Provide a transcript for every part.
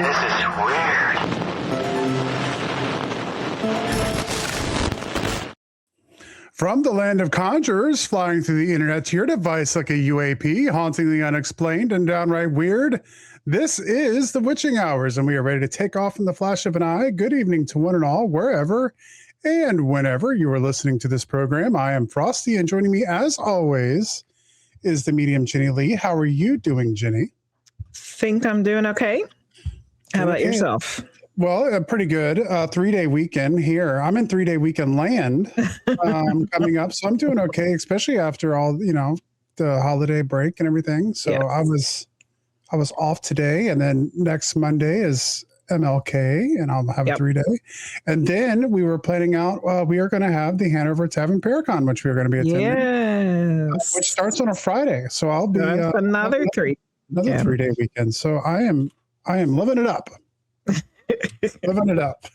This is weird. From the land of conjurers, flying through the internet to your device like a UAP, haunting the unexplained and downright weird, this is the Witching Hours, and we are ready to take off in the flash of an eye. Good evening to one and all, wherever and whenever you are listening to this program. I am Frosty, and joining me, as always, is the medium Jenny Lee. How are you doing, Jenny? Think I'm doing okay. How about yourself? Well, pretty good. 3-day weekend here. I'm in 3-day weekend land coming up, so I'm doing okay, especially after all, the holiday break and everything. So yes. I was off today, and then next Monday is MLK, and I'll have a 3-day. And then we were planning out, we are going to have the Hanover Tavern Paracon, which we are going to be attending, which starts on a Friday. So I'll be another 3-day weekend. So I am living it up. Living it up.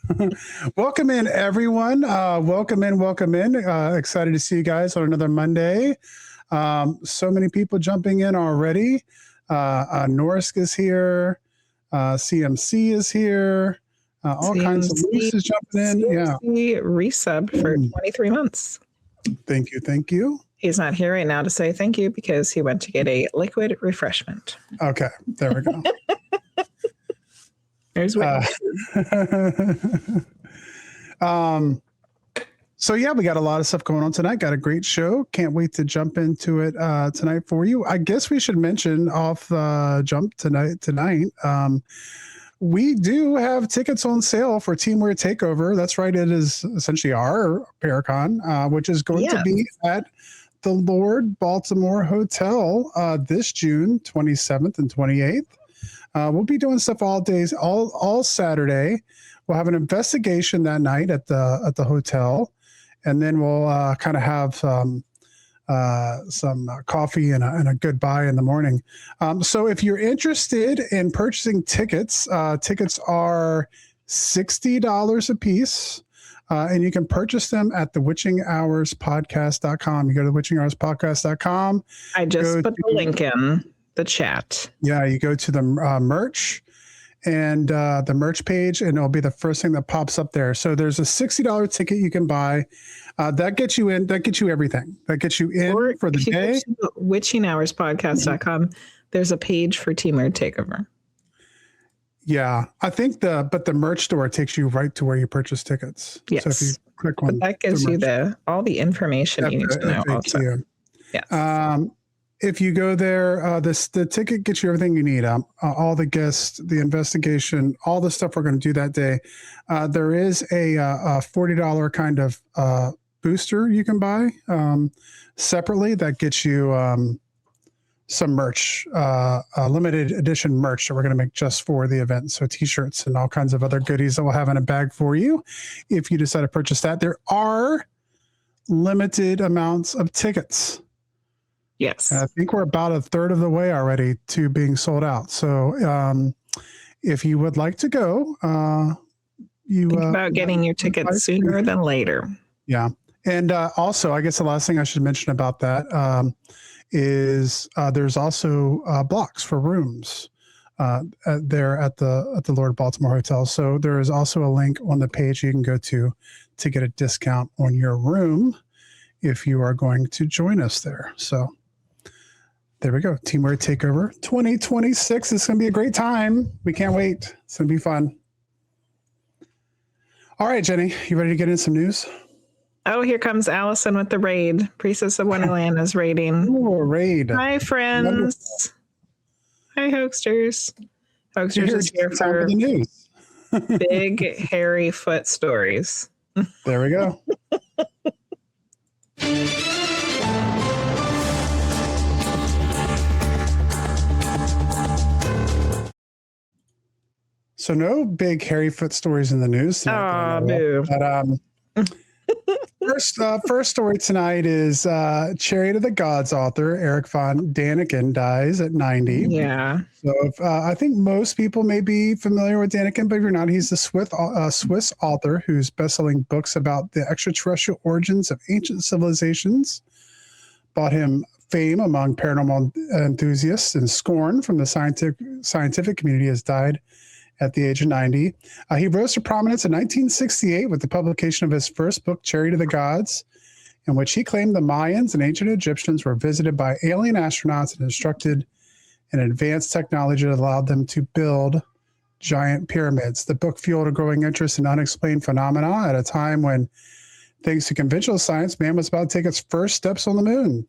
Welcome in, everyone. Welcome in. Excited to see you guys on another Monday. So many people jumping in already. Norsk is here. CMC is here. All kinds of Luis jumping in. CMC resubbed for 23 months. Thank you. He's not here right now to say thank you because he went to get a liquid refreshment. Okay, there we go. There's what. So yeah, we got a lot of stuff going on tonight. Got a great show. Can't wait to jump into it tonight for you. I guess we should mention off jump tonight. We do have tickets on sale for Teamwear Takeover. That's right. It is essentially our Paracon, which is going to be at the Lord Baltimore Hotel this June 27th and 28th. We'll be doing stuff all days, all Saturday. We'll have an investigation that night at the hotel, and then we'll kind of have some coffee and a goodbye in the morning. So if you're interested in purchasing tickets, tickets are $60 a piece, and you can purchase them at thewitchinghourspodcast.com. You go to thewitchinghourspodcast.com. I just put the link in the chat. Yeah, you go to the merch and the merch page, and it'll be the first thing that pops up there. So there's a $60 ticket you can buy. That gets you in. That gets you everything. That gets you in for the day. Witchinghourspodcast.com. There's a page for Teamwear Takeover. Yeah, I think the merch store takes you right to where you purchase tickets. Yes. So if you click on, that gives you all the information you need to know. Also. Yes. If you go there, the ticket gets you everything you need. All the guests, the investigation, all the stuff we're going to do that day. There is a $40 kind of booster you can buy separately that gets you some merch, limited edition merch that we're going to make just for the event. So T-shirts and all kinds of other goodies that we'll have in a bag for you if you decide to purchase that. There are limited amounts of tickets. Yes. And I think we're about a third of the way already to being sold out. So if you would like to go, think about getting your tickets sooner than later. Yeah. And also, I guess the last thing I should mention about that is there's also blocks for rooms there at the Lord Baltimore Hotel. So there is also a link on the page you can go to get a discount on your room if you are going to join us there. So there we go. Teamwear Takeover 2026. It's going to be a great time. We can't wait. It's going to be fun. All right, Jenny, you ready to get in some news? Oh, here comes Allison with the raid. Priestess of Wonderland is raiding. Oh, raid. Hi, friends. Wonderful. Hi, Hoaxsters. Hoaxsters is here for the news. big, hairy foot stories. There we go. So no big hairy foot stories in the news tonight. Oh, boo. But, first story tonight is Chariot of the Gods author Eric von Daniken dies at 90. Yeah. So I think most people may be familiar with Daniken, but if you're not, he's the Swiss author whose best-selling books about the extraterrestrial origins of ancient civilizations brought him fame among paranormal enthusiasts and scorn from the scientific community. Has died at the age of 90. He rose to prominence in 1968 with the publication of his first book, Chariot of the Gods, in which he claimed the Mayans and ancient Egyptians were visited by alien astronauts and instructed in advanced technology that allowed them to build giant pyramids. The book fueled a growing interest in unexplained phenomena at a time when, thanks to conventional science, man was about to take its first steps on the moon.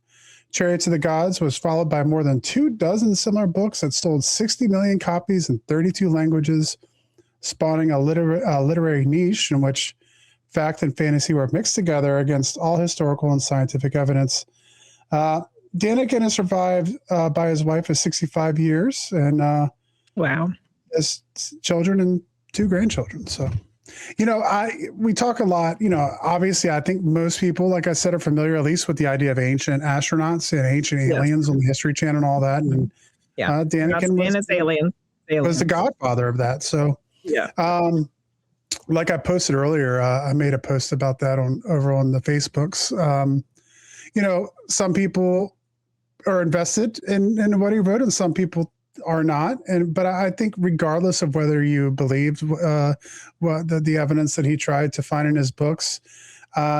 Chariots of the Gods was followed by more than 24 similar books that sold 60 million copies in 32 languages, spawning a literary niche in which fact and fantasy were mixed together against all historical and scientific evidence. Daniken is survived by his wife of 65 years and wow, has children and 2 grandchildren. So, we talk a lot, obviously I think most people, like I said, are familiar at least with the idea of ancient astronauts and ancient aliens on the History Channel and all that. And Daniken was the godfather of that. So, like I posted earlier, I made a post about that over on the Facebooks. Some people are invested in what he wrote, and some people are not. But I think regardless of whether you believed what the evidence that he tried to find in his books,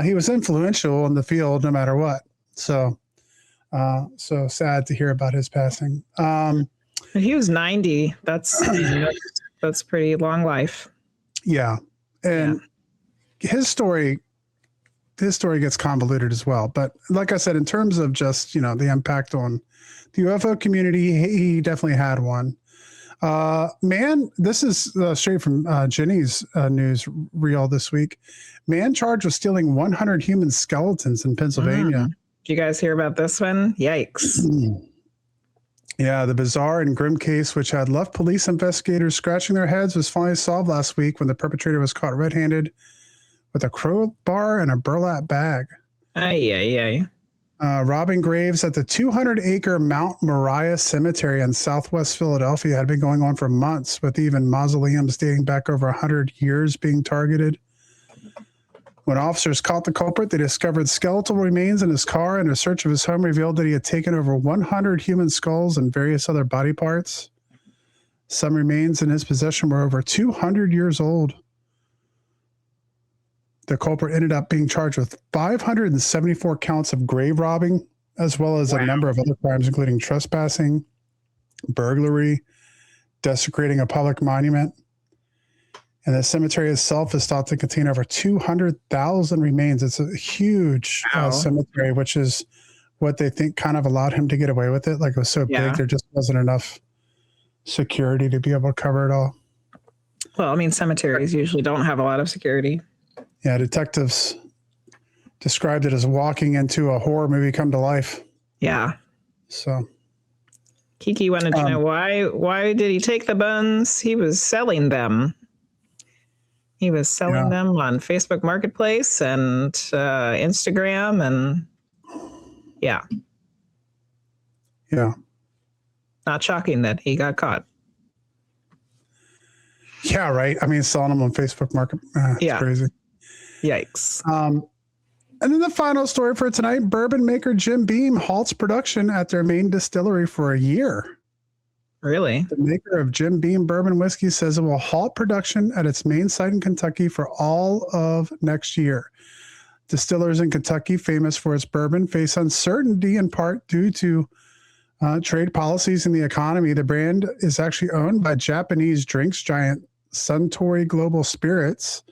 he was influential in the field no matter what. So sad to hear about his passing. He was 90. That's pretty long life. Yeah. And his story gets convoluted as well. But like I said, in terms of just, the impact on the UFO community, he definitely had one. Man, this is straight from Jenny's news reel this week. Man charged with stealing 100 human skeletons in Pennsylvania. Did you guys hear about this one? Yikes. Yeah, the bizarre and grim case, which had left police investigators scratching their heads, was finally solved last week when the perpetrator was caught red-handed with a crowbar and a burlap bag. Robbing graves at the 200-acre Mount Moriah Cemetery in southwest Philadelphia had been going on for months, with even mausoleums dating back over 100 years being targeted. When officers caught the culprit, they discovered skeletal remains in his car, and a search of his home revealed that he had taken over 100 human skulls and various other body parts. Some remains in his possession were over 200 years old. The culprit ended up being charged with 574 counts of grave robbing, as well as a number of other crimes, including trespassing, burglary, desecrating a public monument. And the cemetery itself is thought to contain over 200,000 remains. It's a huge cemetery, which is what they think kind of allowed him to get away with it. Like, it was so big, there just wasn't enough security to be able to cover it all. Well, I mean, cemeteries usually don't have a lot of security. Yeah, detectives described it as walking into a horror movie come to life. Yeah. So Kiki wanted to know why did he take the bones? He was selling them. He was selling them on Facebook Marketplace and Instagram, and yeah. Not shocking that he got caught. Yeah, right. I mean, selling them on Facebook Market. It's crazy. Yikes. And then the final story for tonight: bourbon maker Jim Beam halts production at their main distillery for a year. Really? The maker of Jim Beam bourbon whiskey says it will halt production at its main site in Kentucky for all of next year. Distillers in Kentucky, famous for its bourbon, face uncertainty in part due to trade policies in the economy. The brand is actually owned by Japanese drinks giant Suntory Global Spirits,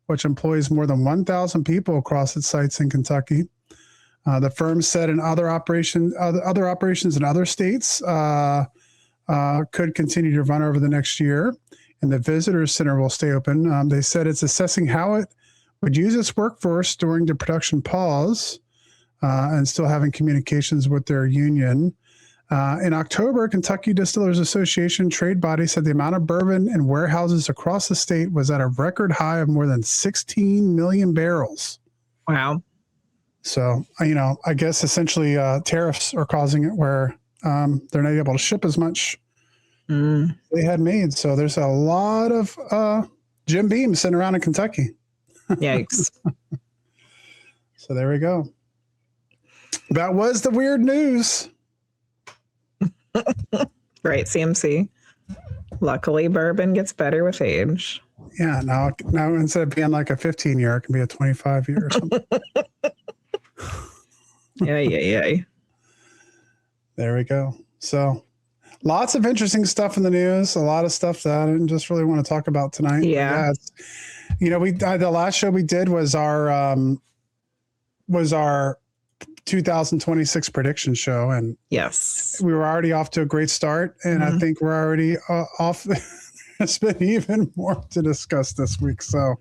which employs more than 1,000 people across its sites in Kentucky. The firm said in other operations in other states could continue to run over the next year, and the visitor center will stay open. They said it's assessing how it would use its workforce during the production pause and still having communications with their union. In October, Kentucky Distillers Association trade body said the amount of bourbon in warehouses across the state was at a record high of more than 16 million barrels. Wow. So, I guess essentially tariffs are causing it where they're not able to ship as much they had made. So there's a lot of Jim Beam sitting around in Kentucky. Yikes. So there we go. That was the weird news. Right, CMC. Luckily, bourbon gets better with age. Yeah, now instead of being like a 15-year, it can be a 25-year or something. Yeah. There we go. So lots of interesting stuff in the news, a lot of stuff that I didn't just really want to talk about tonight. Yeah. We the last show we did was our 2026 prediction show, and yes, we were already off to a great start, and I think we're already off. There's been even more to discuss this week. So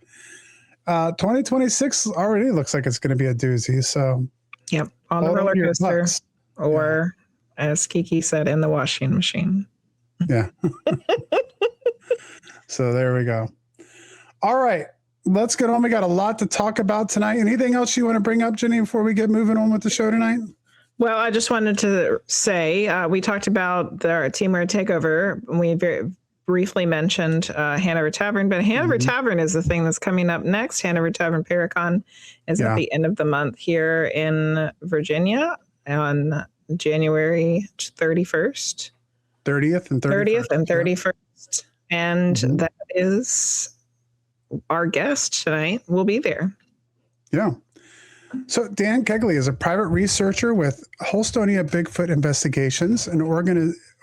2026 already looks like it's going to be a doozy. So yep, on the roller coaster, or as Kiki said, in the washing machine. Yeah. So there we go. All right, let's get on. We got a lot to talk about tonight. Anything else you want to bring up, Jenny, before we get moving on with the show tonight? Well, I just wanted to say we talked about our Teamwear takeover. We very briefly mentioned Hanover Tavern, but Hanover Tavern is the thing that's coming up next. Hanover Tavern Paracon is at the end of the month here in Virginia on January 31st. 30th and 31st. And that is our guest tonight will be there. Yeah. So Dan Kegley is a private researcher with Holstonia Bigfoot Investigations, an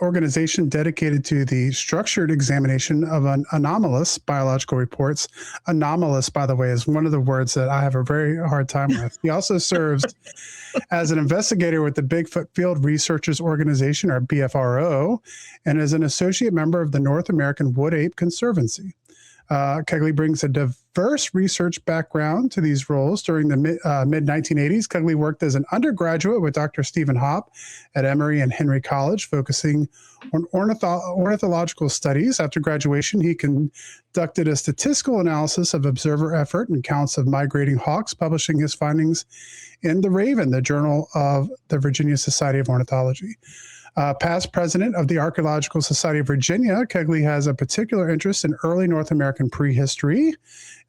organization dedicated to the structured examination of anomalous biological reports. Anomalous, by the way, is one of the words that I have a very hard time with. He also serves as an investigator with the Bigfoot Field Researchers Organization, or BFRO, and is an associate member of the North American Wood Ape Conservancy. Kegley brings a diverse research background to these roles. During the mid-1980s, Kegley worked as an undergraduate with Dr. Stephen Hopp at Emory and Henry College, focusing on ornithological studies. After graduation, he conducted a statistical analysis of observer effort and counts of migrating hawks, publishing his findings in The Raven, the Journal of the Virginia Society of Ornithology. Past president of the Archaeological Society of Virginia, Kegley has a particular interest in early North American prehistory,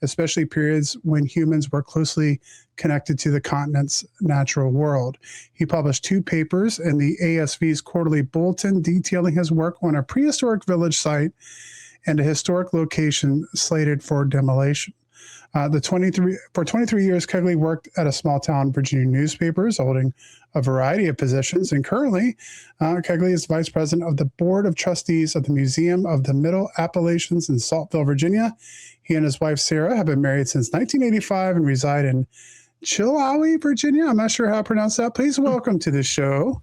especially periods when humans were closely connected to the continent's natural world. He published 2 papers in the ASV's quarterly bulletin detailing his work on a prehistoric village site and a historic location slated for demolition. For 23 years, Kegley worked at a small town Virginia newspapers, holding a variety of positions. And currently, Kegley is vice president of the board of trustees of the Museum of the Middle Appalachians in Saltville, Virginia. He and his wife, Sarah, have been married since 1985 and reside in Chilhowie, Virginia. I'm not sure how to pronounce that. Please welcome to the show,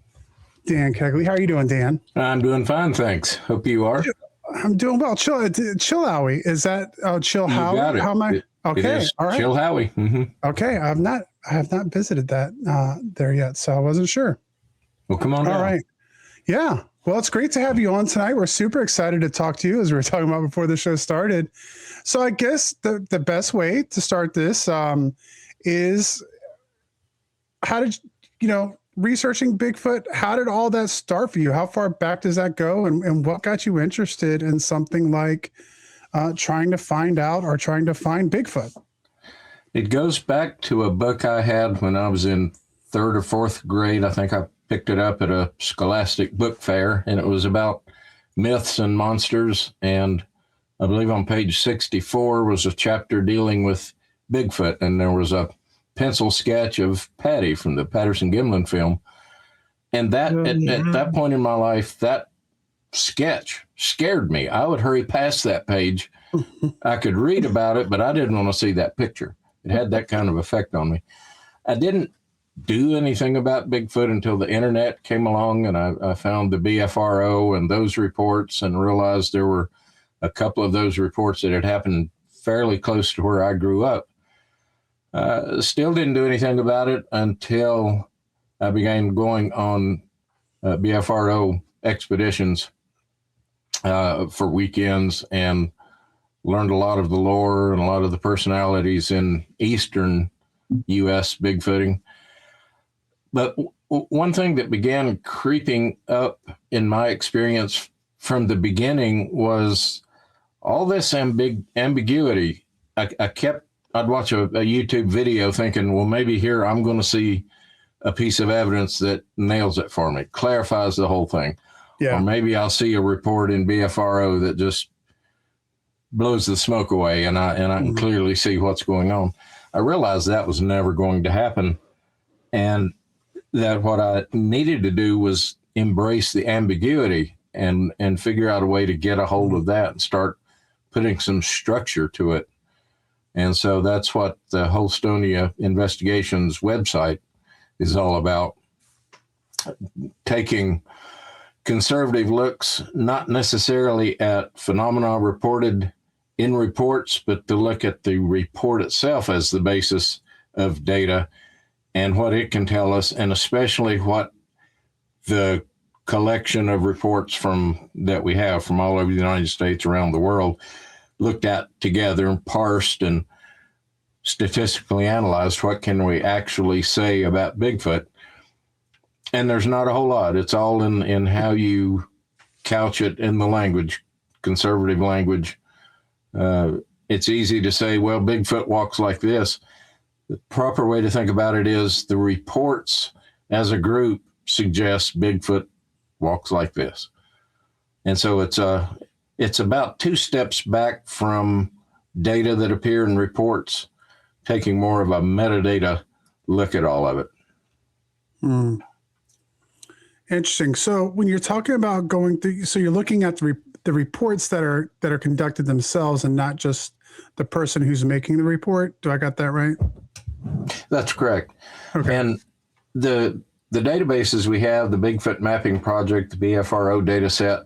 Dan Kegley. How are you doing, Dan? I'm doing fine, thanks. Hope you are. I'm doing well. Chilhowie. Is that Chilhowie? You got it. How am I? Okay. All right. Chilhowie. Mm-hmm. Okay. I have not visited that there yet, so I wasn't sure. Well, come on. All right. Yeah. Well, it's great to have you on tonight. We're super excited to talk to you, as we were talking about before the show started. So I guess the best way to start this is, how did researching Bigfoot, how did all that start for you? How far back does that go? And what got you interested in something like trying to find Bigfoot? It goes back to a book I had when I was in 3rd or 4th grade. I think I picked it up at a scholastic book fair, and it was about myths and monsters. And I believe on page 64 was a chapter dealing with Bigfoot, and there was a pencil sketch of Patty from the Patterson-Gimlin film. And that at that point in my life, that sketch scared me. I would hurry past that page. I could read about it, but I didn't want to see that picture. It had that kind of effect on me. I didn't do anything about Bigfoot until the internet came along, and I found the BFRO and those reports and realized there were a couple of those reports that had happened fairly close to where I grew up. Still didn't do anything about it until I began going on BFRO expeditions for weekends and learned a lot of the lore and a lot of the personalities in eastern U.S. Bigfooting. But one thing that began creeping up in my experience from the beginning was all this ambiguity. I'd watch a YouTube video thinking, well, maybe here I'm going to see a piece of evidence that nails it for me, clarifies the whole thing. Yeah. Or maybe I'll see a report in BFRO that just blows the smoke away, and I can clearly see what's going on. I realized that was never going to happen, and that what I needed to do was embrace the ambiguity and figure out a way to get a hold of that and start putting some structure to it. And so that's what the Holstonia Investigations website is all about. Taking conservative looks, not necessarily at phenomena reported in reports, but to look at the report itself as the basis of data and what it can tell us, and especially what the collection of reports that we have from all over the United States, around the world, looked at together and parsed and statistically analyzed. What can we actually say about Bigfoot? And there's not a whole lot. It's all in how you couch it in the language, conservative language. It's easy to say, well, Bigfoot walks like this. The proper way to think about it is the reports as a group suggest Bigfoot walks like this. And so it's about 2 steps back from data that appear in reports, taking more of a metadata look at all of it. Interesting. So when you're talking about going through, so you're looking at the reports that are conducted themselves and not just the person who's making the report. Do I got that right? That's correct. Okay. And the databases we have, the Bigfoot Mapping Project, the BFRO data set,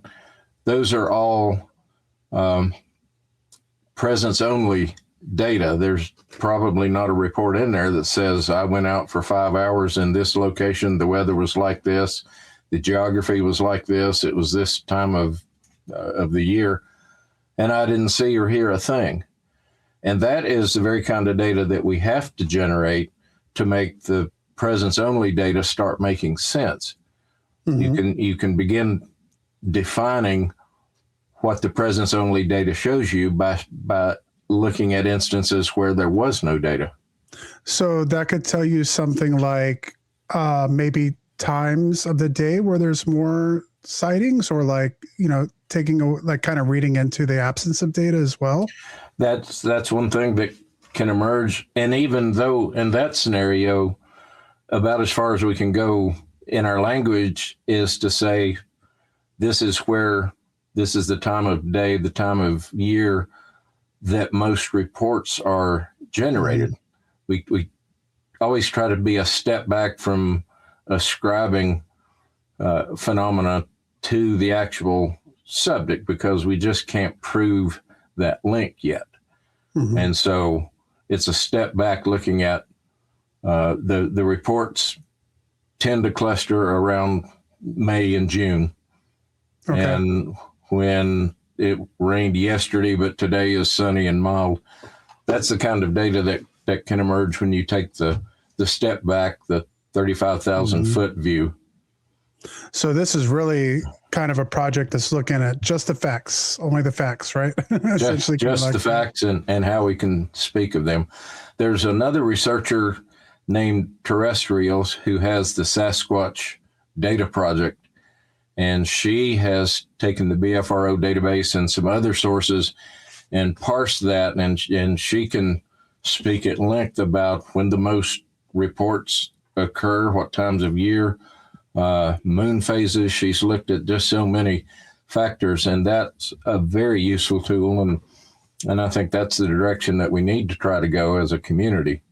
those are all presence-only data. There's probably not a report in there that says I went out for 5 hours in this location, the weather was like this, the geography was like this, it was this time of the year, and I didn't see or hear a thing. And that is the very kind of data that we have to generate to make the presence-only data start making sense. You can begin defining what the presence-only data shows you by looking at instances where there was no data. So that could tell you something like maybe times of the day where there's more sightings, or kind of reading into the absence of data as well. That's one thing that can emerge. And even though in that scenario, about as far as we can go in our language is to say, this is the time of day, the time of year that most reports are generated. We always try to be a step back from ascribing phenomena to the actual subject, because we just can't prove that link yet. And so it's a step back looking at the reports tend to cluster around May and June. Okay. And when it rained yesterday, but today is sunny and mild, that's the kind of data that can emerge when you take the step back, the 35,000 foot view. So this is really kind of a project that's looking at just the facts, only the facts, right? just the facts and how we can speak of them. There's another researcher named Terrestrials who has the Sasquatch Data Project, and she has taken the BFRO database and some other sources and parsed that, and she can speak at length about when the most reports occur, what times of year, moon phases. She's looked at just so many factors, and that's a very useful tool. And I think that's the direction that we need to try to go as a community.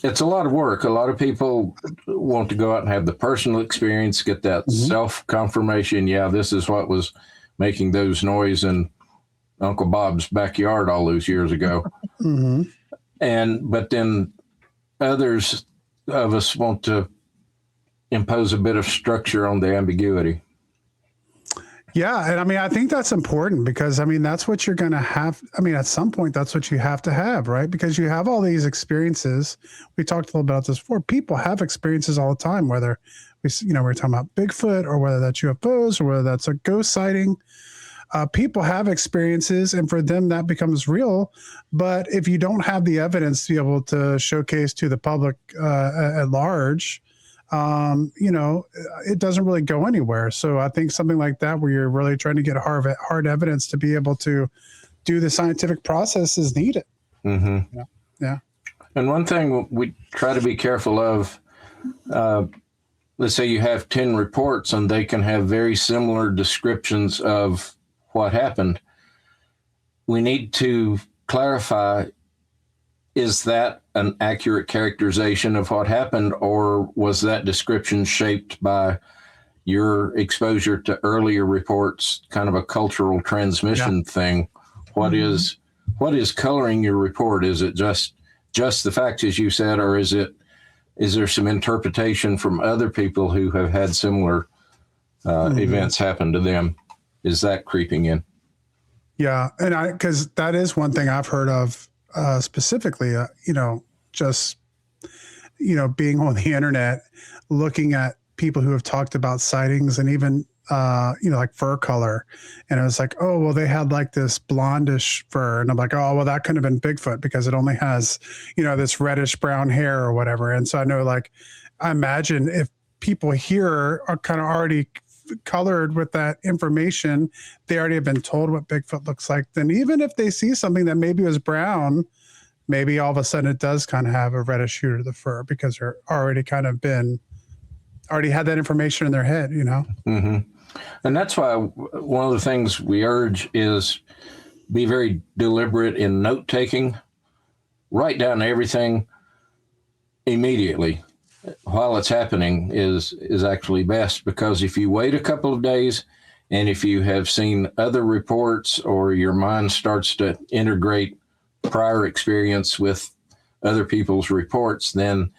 It's a lot of work. A lot of people want to go out and have the personal experience, get that self-confirmation. Yeah, this is what was making those noise in Uncle Bob's backyard all those years ago. But then others of us want to impose a bit of structure on the ambiguity. Yeah. And I mean, I think that's important because, I mean, that's what you're going to have. I mean, at some point, that's what you have to have, right? Because you have all these experiences. We talked a little about this before. People have experiences all the time, whether we're talking about Bigfoot or whether that's UFOs or whether that's a ghost sighting. People have experiences, and for them that becomes real. But if you don't have the evidence to be able to showcase to the public at large, it doesn't really go anywhere. So I think something like that, where you're really trying to get hard evidence to be able to do the scientific process, is needed. Mm-hmm. Yeah. And one thing we try to be careful of, let's say you have 10 reports and they can have very similar descriptions of what happened. We need to clarify, is that an accurate characterization of what happened, or was that description shaped by your exposure to earlier reports, kind of a cultural transmission thing? What is coloring your report? Is it just the facts, as you said, or is there some interpretation from other people who have had similar events happen to them? Is that creeping in? Yeah, and because that is one thing I've heard of specifically. Being on the internet, looking at people who have talked about sightings, and even like fur color, and it was like, oh well, they had like this blondish fur, and I'm like, oh well, that couldn't have been Bigfoot because it only has this reddish brown hair or whatever. And so I know, like, I imagine if people here are kind of already colored with that information, they already have been told what Bigfoot looks like, then even if they see something that maybe was brown, maybe all of a sudden it does kind of have a reddish hue to the fur because they're already already had that information in their head, Mm-hmm. And that's why one of the things we urge is be very deliberate in note taking. Write down everything immediately while it's happening is actually best, because if you wait a couple of days and if you have seen other reports or your mind starts to integrate prior experience with other people's reports, then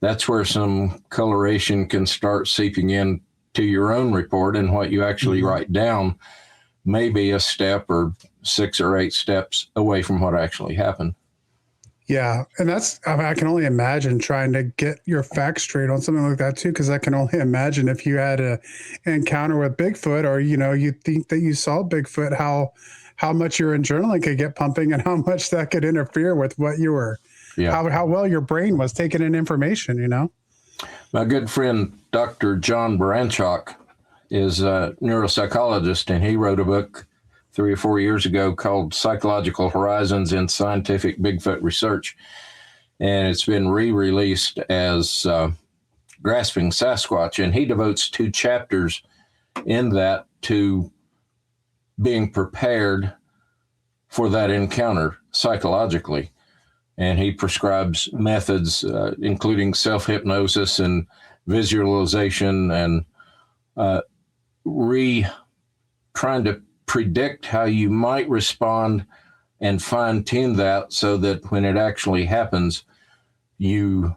that's where some coloration can start seeping in to your own report, and what you actually write down may be a step or 6 or 8 steps away from what actually happened. Yeah. And I can only imagine trying to get your facts straight on something like that too, because I can only imagine if you had an encounter with Bigfoot, or, you think that you saw Bigfoot, how much your adrenaline could get pumping and how much that could interfere with what you were, how well your brain was taking in information, My good friend, Dr. John Baranchak, is a neuropsychologist, and he wrote a book 3 or 4 years ago called Psychological Horizons in Scientific Bigfoot Research. And it's been re-released as Grasping Sasquatch. And he devotes 2 chapters in that to being prepared for that encounter psychologically. And he prescribes methods, including self-hypnosis and visualization, and trying to predict how you might respond and fine-tune that so that when it actually happens, you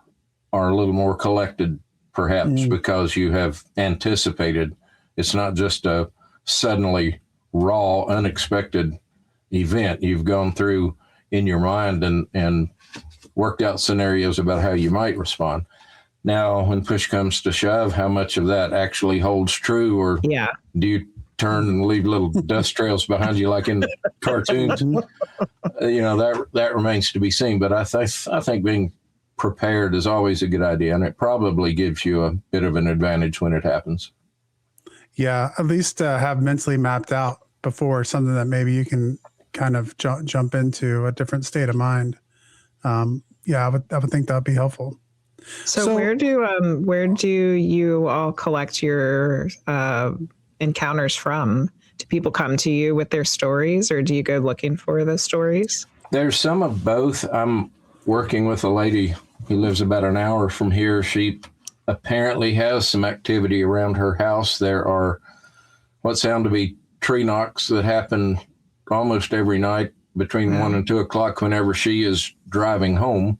are a little more collected, perhaps, because you have anticipated. It's not just a suddenly raw, unexpected event. You've gone through in your mind and worked out scenarios about how you might respond. Now, when push comes to shove, how much of that actually holds true, or do you turn and leave little dust trails behind you like in cartoons? That remains to be seen. But I think being prepared is always a good idea, and it probably gives you a bit of an advantage when it happens. Yeah, at least have mentally mapped out before something that maybe you can kind of jump into a different state of mind. I would think that would be helpful. So where do you all collect your encounters from? Do people come to you with their stories, or do you go looking for the stories? There's some of both. I'm working with a lady who lives about an hour from here. She apparently has some activity around her house. There are what sound to be tree knocks that happen almost every night between 1 and 2 o'clock whenever she is driving home,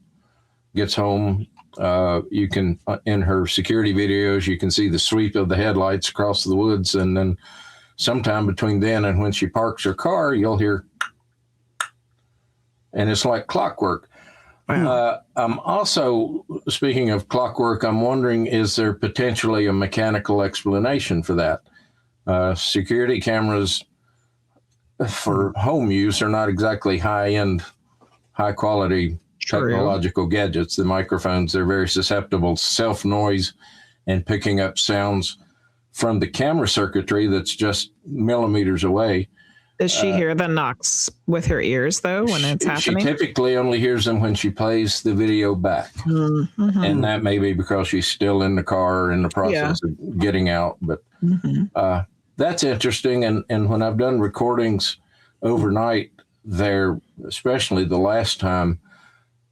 gets home. You can, in her security videos, you can see the sweep of the headlights across the woods. And then sometime between then and when she parks her car, you'll hear, and it's like clockwork. Wow. I'm also, speaking of clockwork, I'm wondering, is there potentially a mechanical explanation for that? Security cameras for home use are not exactly high-end, high-quality technological gadgets. The microphones, they're very susceptible to self-noise and picking up sounds from the camera circuitry that's just millimeters away. Does she hear the knocks with her ears, though, when it's happening? She typically only hears them when she plays the video back. Mm-hmm. And that may be because she's still in the car in the process of getting out. But that's interesting. And when I've done recordings overnight there, especially the last time,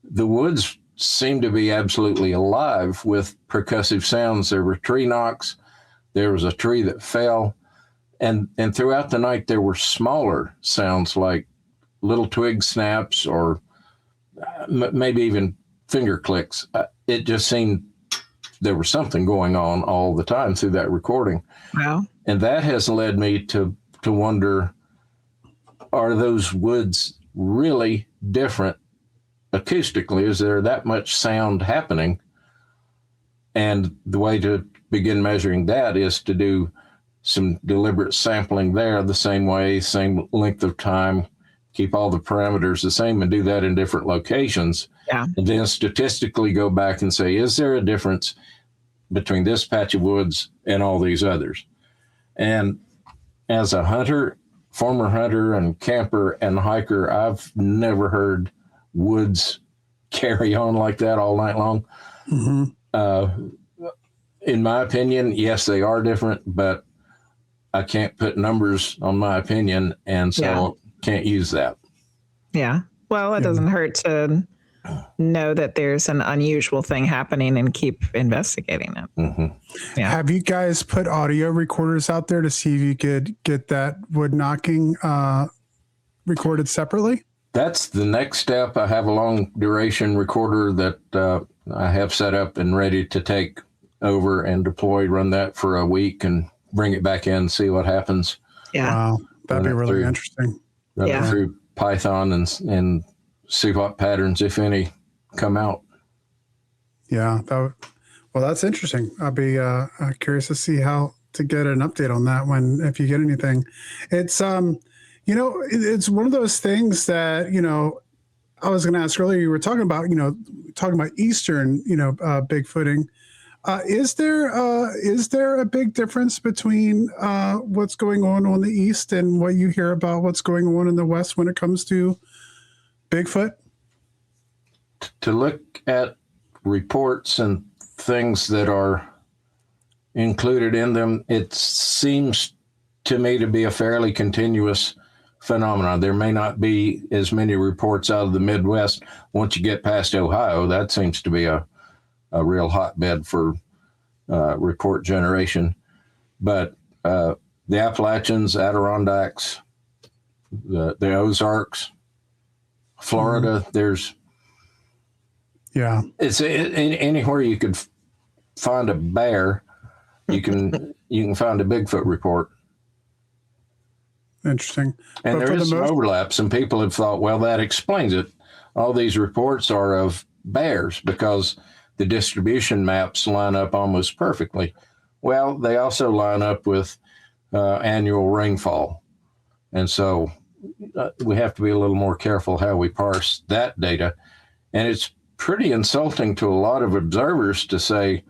the woods seemed to be absolutely alive with percussive sounds. There were tree knocks. There was a tree that fell. And throughout the night, there were smaller sounds like little twig snaps or maybe even finger clicks. It just seemed there was something going on all the time through that recording. Wow. And that has led me to wonder, are those woods really different acoustically? Is there that much sound happening? And the way to begin measuring that is to do some deliberate sampling there the same way, same length of time, keep all the parameters the same and do that in different locations. Yeah. And then statistically go back and say, is there a difference between this patch of woods and all these others? And as a hunter, former hunter and camper and hiker, I've never heard woods carry on like that all night long. In my opinion, yes, they are different, but I can't put numbers on my opinion, and so can't use that. Yeah. Well, it doesn't hurt to know that there's an unusual thing happening and keep investigating it. Yeah. Have you guys put audio recorders out there to see if you could get that wood knocking recorded separately? That's the next step. I have a long duration recorder that I have set up and ready to take over and deploy, run that for a week and bring it back in, see what happens. Yeah. Wow. That'd be really interesting. Run it through Python and see what patterns, if any, come out. Yeah. Well, that's interesting. I'll be curious to see how to get an update on that if you get anything. It's, it's one of those things that, I was going to ask earlier, you were talking about Eastern, Bigfooting. Is there a big difference between what's going on the East and what you hear about what's going on in the West when it comes to Bigfoot? To look at reports and things that are included in them, it seems to me to be a fairly continuous phenomenon. There may not be as many reports out of the Midwest. Once you get past Ohio, that seems to be a real hotbed for report generation. But the Appalachians, Adirondacks, the Ozarks, Florida, it's anywhere you could find a bear, you can find a Bigfoot report. Interesting. And there is some overlap. Some people have thought, well, that explains it. All these reports are of bears because the distribution maps line up almost perfectly. Well, they also line up with annual rainfall. And so we have to be a little more careful how we parse that data. And it's pretty insulting to a lot of observers to say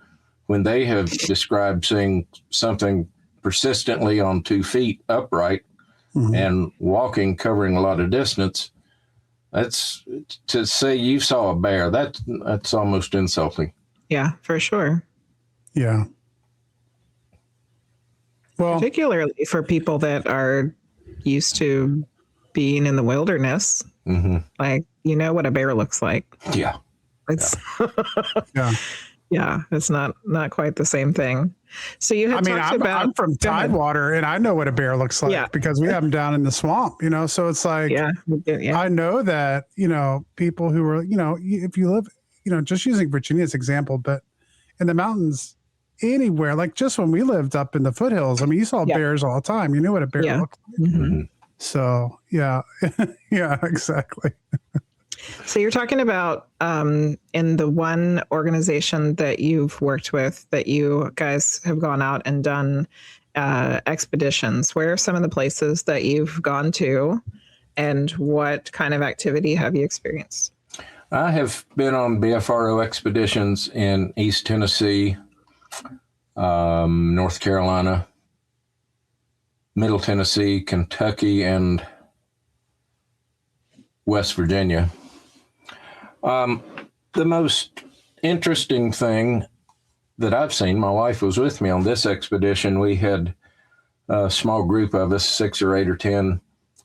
when they have described seeing something persistently on 2 feet upright and walking, covering a lot of distance, that's to say you saw a bear. That's almost insulting. Yeah, for sure. Yeah. Well, particularly for people that are used to being in the wilderness, like what a bear looks like. Yeah. It's yeah. It's not quite the same thing. So you had talked about. I'm from Tidewater, and I know what a bear looks like because we have them down in the swamp. So it's like, I know that people who are if you live, just using Virginia as example, but in the mountains, anywhere, like just when we lived up in the foothills, you saw bears all the time. You knew what a bear looked like. So yeah, exactly. So you're talking about in the one organization that you've worked with, that you guys have gone out and done expeditions. Where are some of the places that you've gone to, and what kind of activity have you experienced? I have been on BFRO expeditions in East Tennessee, North Carolina, Middle Tennessee, Kentucky, and West Virginia. The most interesting thing that I've seen, my wife was with me on this expedition. We had a small group of us, 6 or 8 or 10,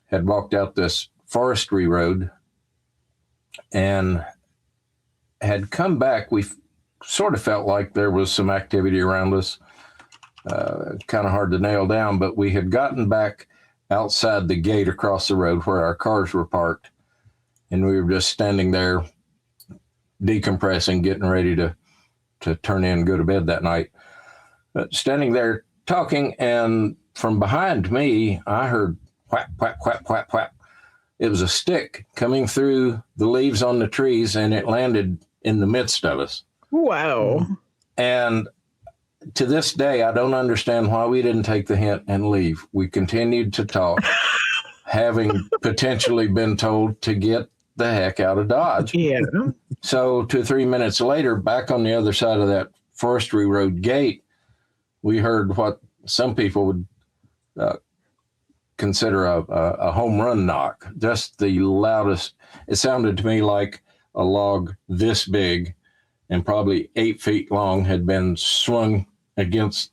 had walked out this forestry road and had come back. We sort of felt like there was some activity around us. Kind of hard to nail down, but we had gotten back outside the gate across the road where our cars were parked, and we were just standing there decompressing, getting ready to turn in and go to bed that night. Standing there talking, and from behind me, I heard whack, whack, whack, whack, whack. It was a stick coming through the leaves on the trees, and it landed in the midst of us. Wow. And to this day, I don't understand why we didn't take the hint and leave. We continued to talk, having potentially been told to get the heck out of Dodge. Yeah. So 2 or 3 minutes later, back on the other side of that forestry road gate, we heard what some people would consider a home run knock, just the loudest. It sounded to me like a log this big and probably 8 feet long had been swung against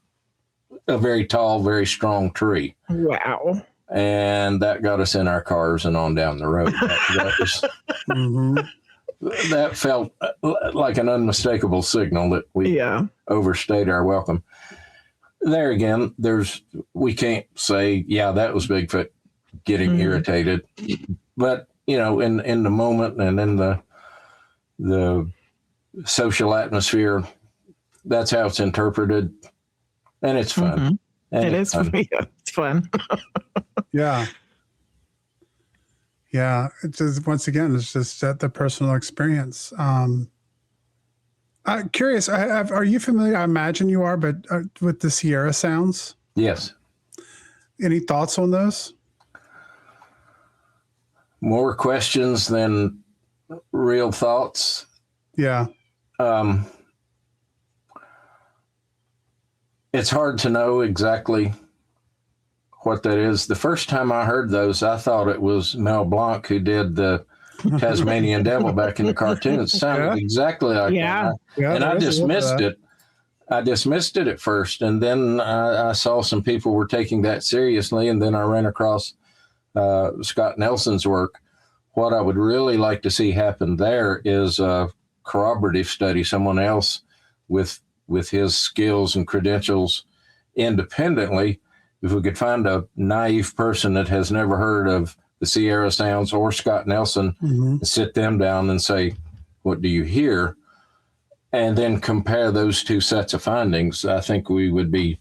a very tall, very strong tree. Wow. And that got us in our cars and on down the road. That felt like an unmistakable signal that we overstayed our welcome. There again, we can't say, yeah, that was Bigfoot getting irritated. But, in the moment and in the social atmosphere, that's how it's interpreted. And it's fun. And it is fun. It's fun. Yeah. Yeah. It's just, once again, it's just the personal experience. I'm curious, are you familiar? I imagine you are, but with the Sierra sounds? Yes. Any thoughts on those? More questions than real thoughts. Yeah. It's hard to know exactly what that is. The first time I heard those, I thought it was Mel Blanc who did the Tasmanian Devil back in the cartoon. It sounded exactly like that. And I dismissed it. I dismissed it at first, and then I saw some people were taking that seriously, and then I ran across Scott Nelson's work. What I would really like to see happen there is a corroborative study, someone else with his skills and credentials independently. If we could find a naive person that has never heard of the Sierra Sounds or Scott Nelson, and sit them down and say, what do you hear? And then compare those two sets of findings, I think we would be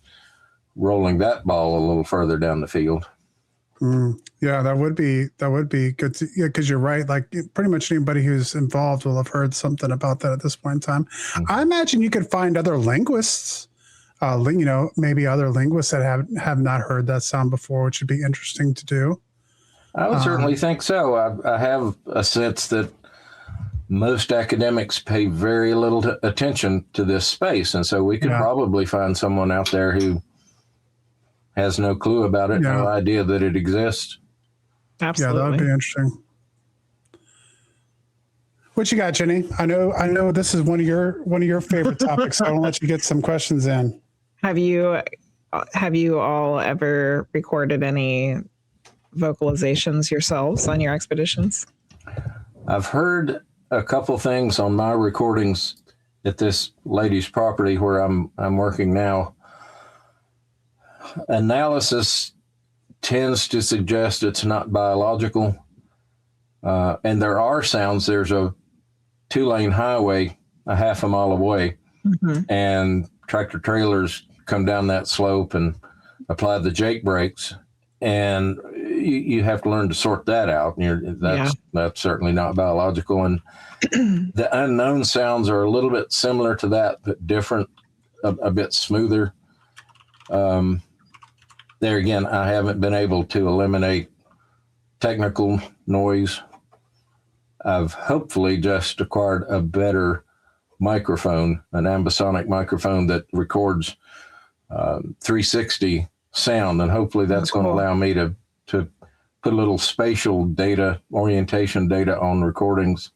rolling that ball a little further down the field. Yeah, that would be good. Because you're right. Like pretty much anybody who's involved will have heard something about that at this point in time. I imagine you could find other linguists, maybe other linguists that have not heard that sound before, which would be interesting to do. I would certainly think so. I have a sense that most academics pay very little attention to this space. And so we could probably find someone out there who has no clue about it, no idea that it exists. Absolutely. Yeah, that would be interesting. What you got, Jenny? I know this is one of your favorite topics, so I want to let you get some questions in. Have you all ever recorded any vocalizations yourselves on your expeditions? I've heard a couple things on my recordings at this lady's property where I'm working now. Analysis tends to suggest it's not biological. And there are sounds. There's a 2-lane highway a half a mile away, and tractor trailers come down that slope and apply the Jake brakes. And you have to learn to sort that out. And that's certainly not biological. And the unknown sounds are a little bit similar to that, but different, a bit smoother. There again, I haven't been able to eliminate technical noise. I've hopefully just acquired a better microphone, an ambisonic microphone that records 360 sound, and hopefully that's going to allow me to put a little spatial data, orientation data on recordings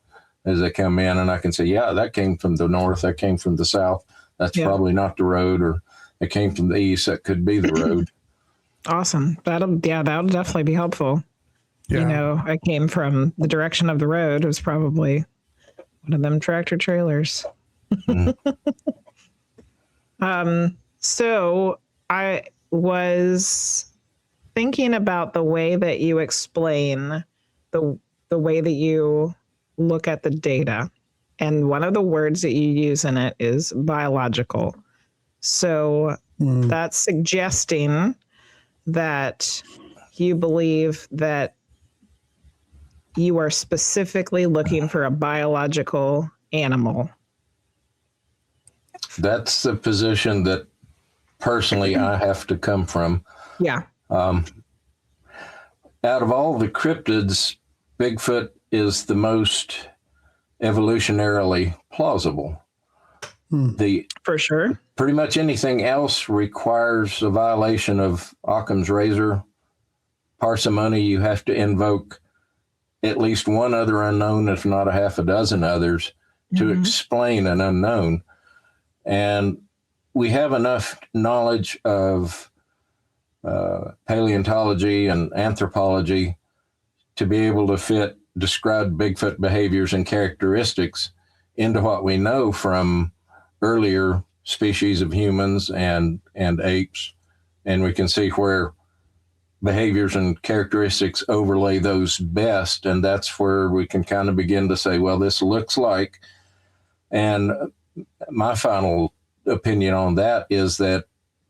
as they come in, and I can say, yeah, that came from the north, that came from the south, that's probably not the road, or it came from the east, that could be the road. Awesome. That'll definitely be helpful. Yeah. You know, I came from the direction of the road. It was probably one of them tractor trailers. So I was thinking about the way that you explain the way that you look at the data. And one of the words that you use in it is biological. So that's suggesting that you believe that you are specifically looking for a biological animal. That's the position that personally I have to come from. Yeah. Out of all the cryptids, Bigfoot is the most evolutionarily plausible. For sure. Pretty much anything else requires a violation of Occam's razor. Parsimony, you have to invoke at least one other unknown, if not a half a dozen others, to explain an unknown. And we have enough knowledge of paleontology and anthropology to be able to fit described Bigfoot behaviors and characteristics into what we know from earlier species of humans and apes. And we can see where behaviors and characteristics overlay those best. And that's where we can kind of begin to say, well, this looks like. And my final opinion on that is that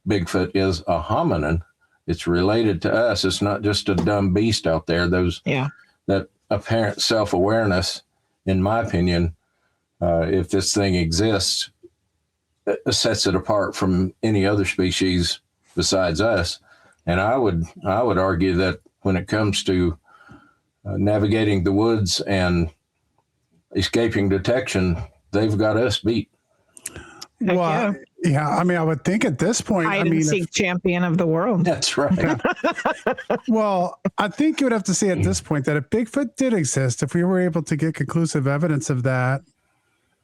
Bigfoot is a hominin. It's related to us. It's not just a dumb beast out there. That apparent self-awareness, in my opinion, if this thing exists, sets it apart from any other species besides us. And I would argue that when it comes to navigating the woods and escaping detection, they've got us beat. Well, yeah. I mean, I would think at this point, hide and seek champion of the world. That's right. Well, I think you would have to say at this point that if Bigfoot did exist, if we were able to get conclusive evidence of that,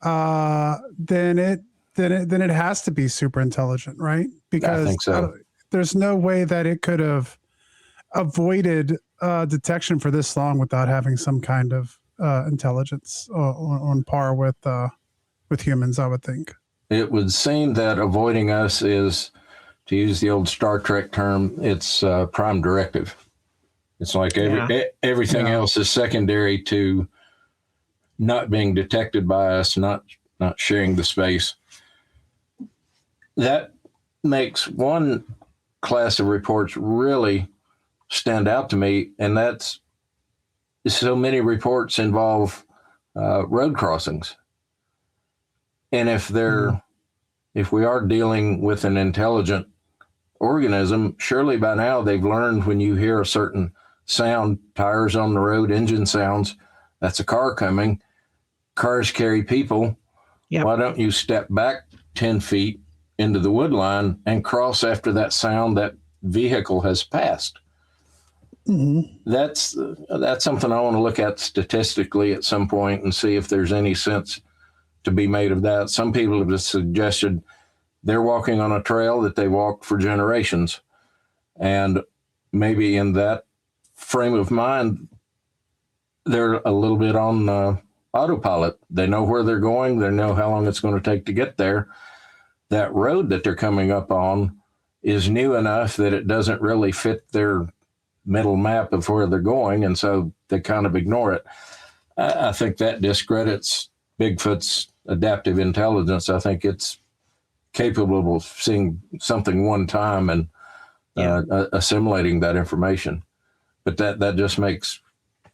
then it has to be super intelligent, right? Because I think so. There's no way that it could have avoided detection for this long without having some kind of intelligence on par with humans, I would think. It would seem that avoiding us is, to use the old Star Trek term, it's prime directive. It's like everything else is secondary to not being detected by us, not sharing the space. That makes one class of reports really stand out to me, and that's so many reports involve road crossings. And if we are dealing with an intelligent organism, surely by now they've learned when you hear a certain sound, tires on the road, engine sounds, that's a car coming. Cars carry people. Yep. Why don't you step back 10 feet into the wood line and cross after that sound that vehicle has passed? That's something I want to look at statistically at some point and see if there's any sense to be made of that. Some people have just suggested they're walking on a trail that they walked for generations. And maybe in that frame of mind, they're a little bit on autopilot. They know where they're going. They know how long it's going to take to get there. That road that they're coming up on is new enough that it doesn't really fit their mental map of where they're going. And so they kind of ignore it. I think that discredits Bigfoot's adaptive intelligence. I think it's capable of seeing something one time and assimilating that information. But that just makes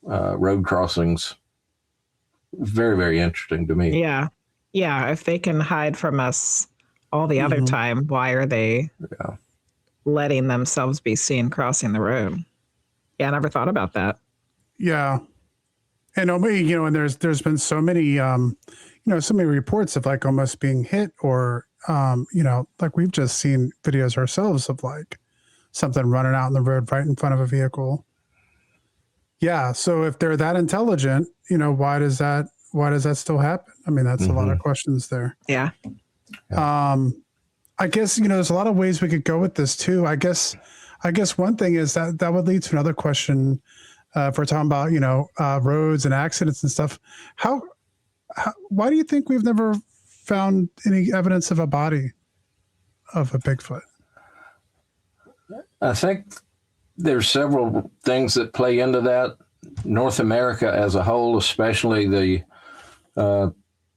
road crossings very, very interesting to me. Yeah. If they can hide from us all the other time, why are they letting themselves be seen crossing the road? Yeah, I never thought about that. Yeah. And and there's been so many so many reports of like almost being hit or like we've just seen videos ourselves of like something running out in the road right in front of a vehicle. Yeah. So if they're that intelligent, why does that still happen? I mean, that's a lot of questions there. Yeah. I guess, there's a lot of ways we could go with this too. I guess one thing is that would lead to another question. If we're talking about, roads and accidents and stuff, why do you think we've never found any evidence of a body of a Bigfoot? I think there's several things that play into that. North America as a whole, especially the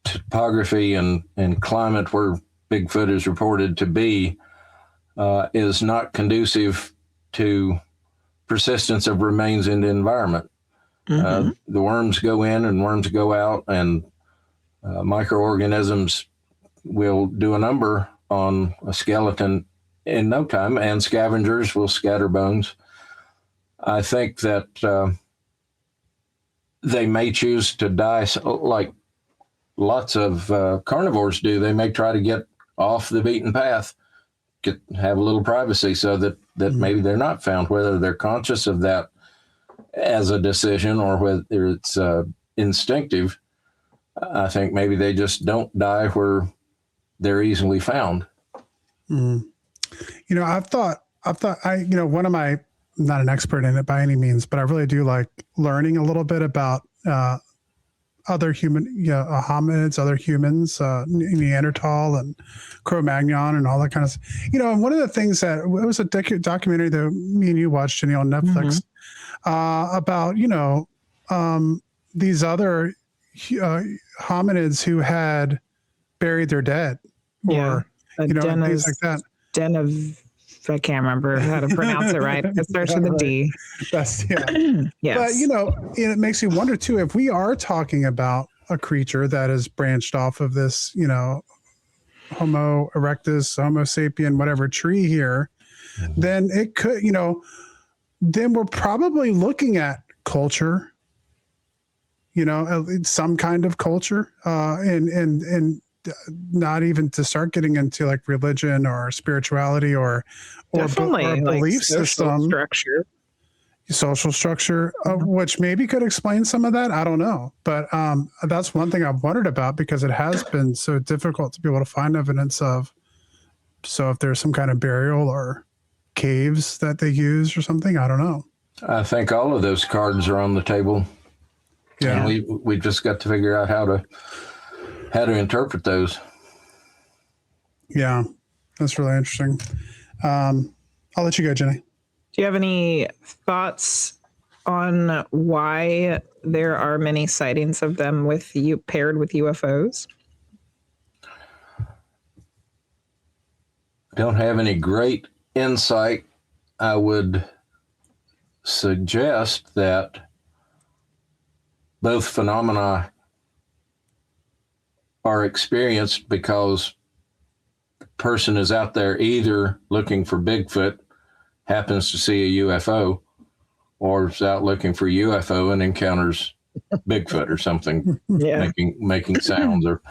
topography and climate where Bigfoot is reported to be, is not conducive to persistence of remains in the environment. The worms go in and worms go out, and microorganisms will do a number on a skeleton in no time, and scavengers will scatter bones. I think that they may choose to die like lots of carnivores do. They may try to get off the beaten path, have a little privacy so that maybe they're not found, whether they're conscious of that as a decision or whether it's instinctive. I think maybe they just don't die where they're easily found. I've thought one of my, I'm not an expert in it by any means, but I really do like learning a little bit about other hominids, other humans, Neanderthal and Cro-Magnon and all that kind of stuff. And one of the things that it was a documentary that me and you watched, Jenny, on Netflix about, these other hominids who had buried their dead or, things like that. I can't remember how to pronounce it right. It starts with a D. That's, yeah. Yes. But, it makes you wonder too, if we are talking about a creature that is branched off of this, Homo erectus, Homo sapien, whatever tree here, then it could, then we're probably looking at culture, some kind of culture, and not even to start getting into like religion or spirituality or definitely belief like social structure, which maybe could explain some of that. I don't know. But that's one thing I've wondered about because it has been so difficult to be able to find evidence of. So if there's some kind of burial or caves that they use or something, I don't know. I think all of those cards are on the table. Yeah. And we just got to figure out how to interpret those. Yeah, that's really interesting. I'll let you go, Jenny. Do you have any thoughts on why there are many sightings of them paired with UFOs? I don't have any great insight. I would suggest that both phenomena are experienced because the person is out there either looking for Bigfoot, happens to see a UFO, or is out looking for UFO and encounters Bigfoot or something, making sounds. Or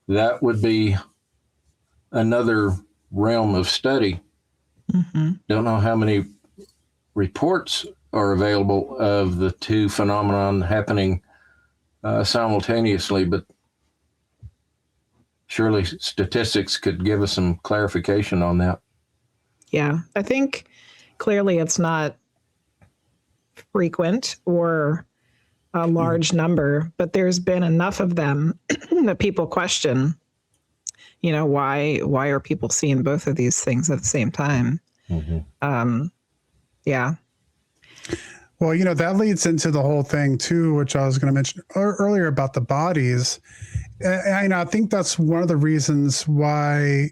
that would be another realm of study. Don't know how many reports are available of the two phenomenon happening simultaneously, but surely statistics could give us some clarification on that. Yeah, I think clearly it's not frequent or a large number, but there's been enough of them that people question, why are people seeing both of these things at the same time? Yeah. Well, that leads into the whole thing too, which I was going to mention earlier about the bodies. And I think that's one of the reasons why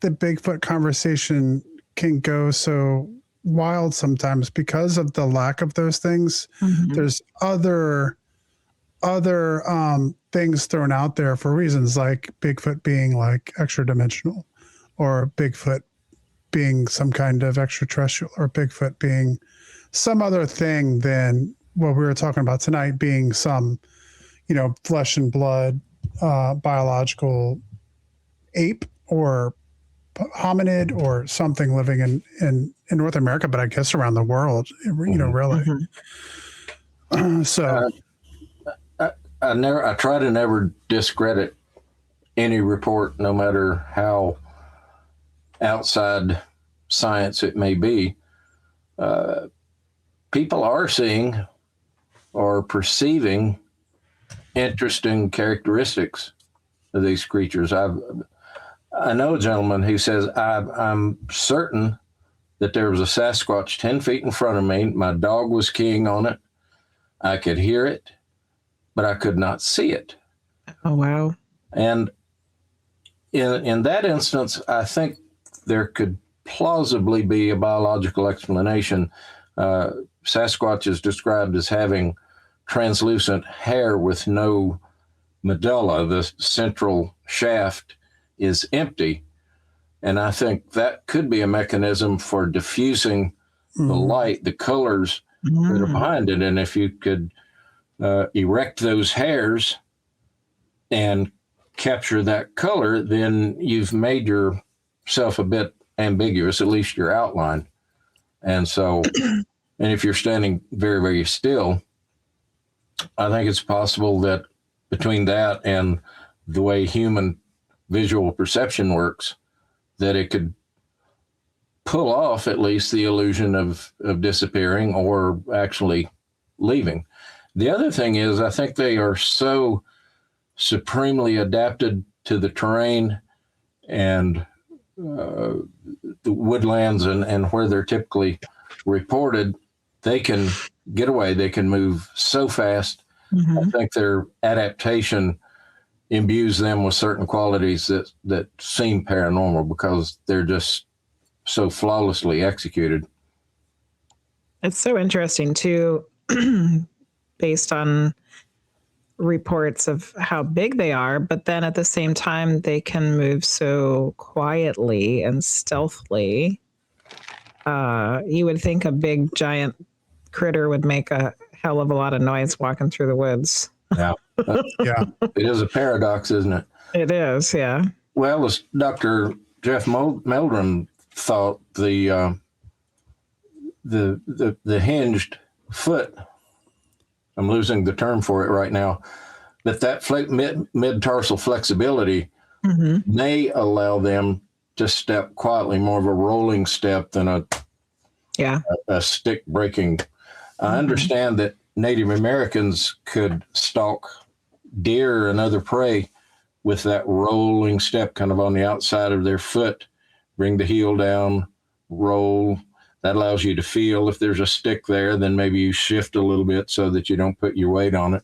the Bigfoot conversation can go so wild sometimes because of the lack of those things. There's other things thrown out there for reasons like Bigfoot being like extra dimensional, or Bigfoot being some kind of extraterrestrial, or Bigfoot being some other thing than what we were talking about tonight, being some, flesh and blood biological ape or hominid or something living in North America, but I guess around the world, really. So I try to never discredit any report, no matter how outside science it may be. People are seeing or perceiving interesting characteristics of these creatures. I know a gentleman who says, I'm certain that there was a Sasquatch 10 feet in front of me. My dog was keying on it. I could hear it, but I could not see it. Oh, wow. And in that instance, I think there could plausibly be a biological explanation. Sasquatch is described as having translucent hair with no medulla. The central shaft is empty. And I think that could be a mechanism for diffusing the light, the colors that are behind it. And if you could erect those hairs and capture that color, then you've made yourself a bit ambiguous, at least your outline. And so, and if you're standing very, very still, I think it's possible that between that and the way human visual perception works, that it could pull off at least the illusion of disappearing or actually leaving. The other thing is, I think they are so supremely adapted to the terrain and the woodlands and where they're typically reported, they can get away. They can move so fast. I think their adaptation imbues them with certain qualities that seem paranormal because they're just so flawlessly executed. It's so interesting too, based on reports of how big they are, but then at the same time, they can move so quietly and stealthily. You would think a big giant critter would make a hell of a lot of noise walking through the woods. Yeah. yeah. It is a paradox, isn't it? It is, yeah. Well, as Dr. Jeff Meldrum thought, the hinged foot, I'm losing the term for it right now, but that mid-tarsal flexibility may allow them to step quietly, more of a rolling step than a stick breaking. I understand that Native Americans could stalk deer and other prey with that rolling step kind of on the outside of their foot, bring the heel down, roll. That allows you to feel if there's a stick there, then maybe you shift a little bit so that you don't put your weight on it.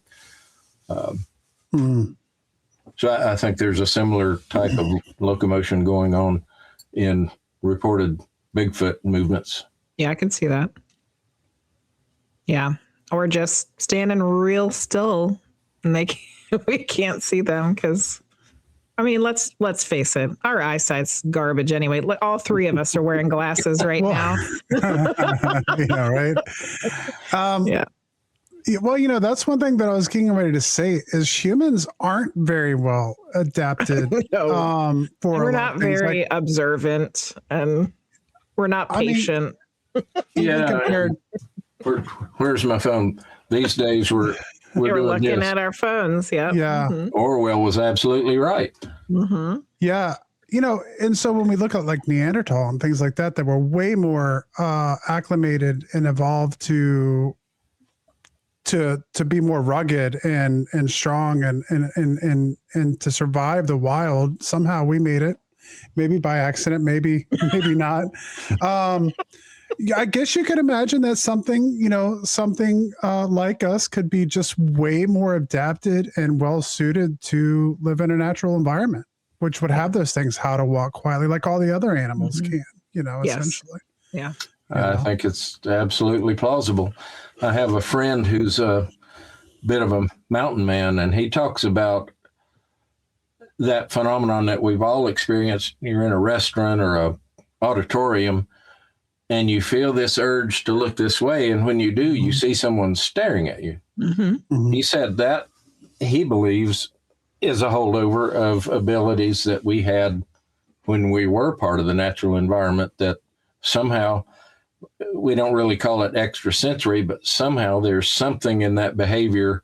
So I think there's a similar type of locomotion going on in reported Bigfoot movements. Yeah, I can see that. Yeah. Or just standing real still and we can't see them because, I mean, let's face it. Our eyesight's garbage anyway. All three of us are wearing glasses right now. Yeah, right. Yeah. Well, that's one thing that I was getting ready to say is humans aren't very well adapted. No. For we're not very observant and we're not patient. Compared. Where's my phone? These days we're looking at our phones. Yeah. Yeah. Orwell was absolutely right. Yeah. And so when we look at like Neanderthal and things like that were way more acclimated and evolved to be more rugged and strong and to survive the wild. Somehow we made it, maybe by accident, maybe not. I guess you could imagine that something like us could be just way more adapted and well suited to live in a natural environment, which would have those things, how to walk quietly, like all the other animals can, essentially. Yeah. I think it's absolutely plausible. I have a friend who's a bit of a mountain man, and he talks about that phenomenon that we've all experienced. You're in a restaurant or a auditorium, and you feel this urge to look this way, and when you do, you see someone staring at you. He said that he believes is a holdover of abilities that we had when we were part of the natural environment that somehow we don't really call it extrasensory, but somehow there's something in that behavior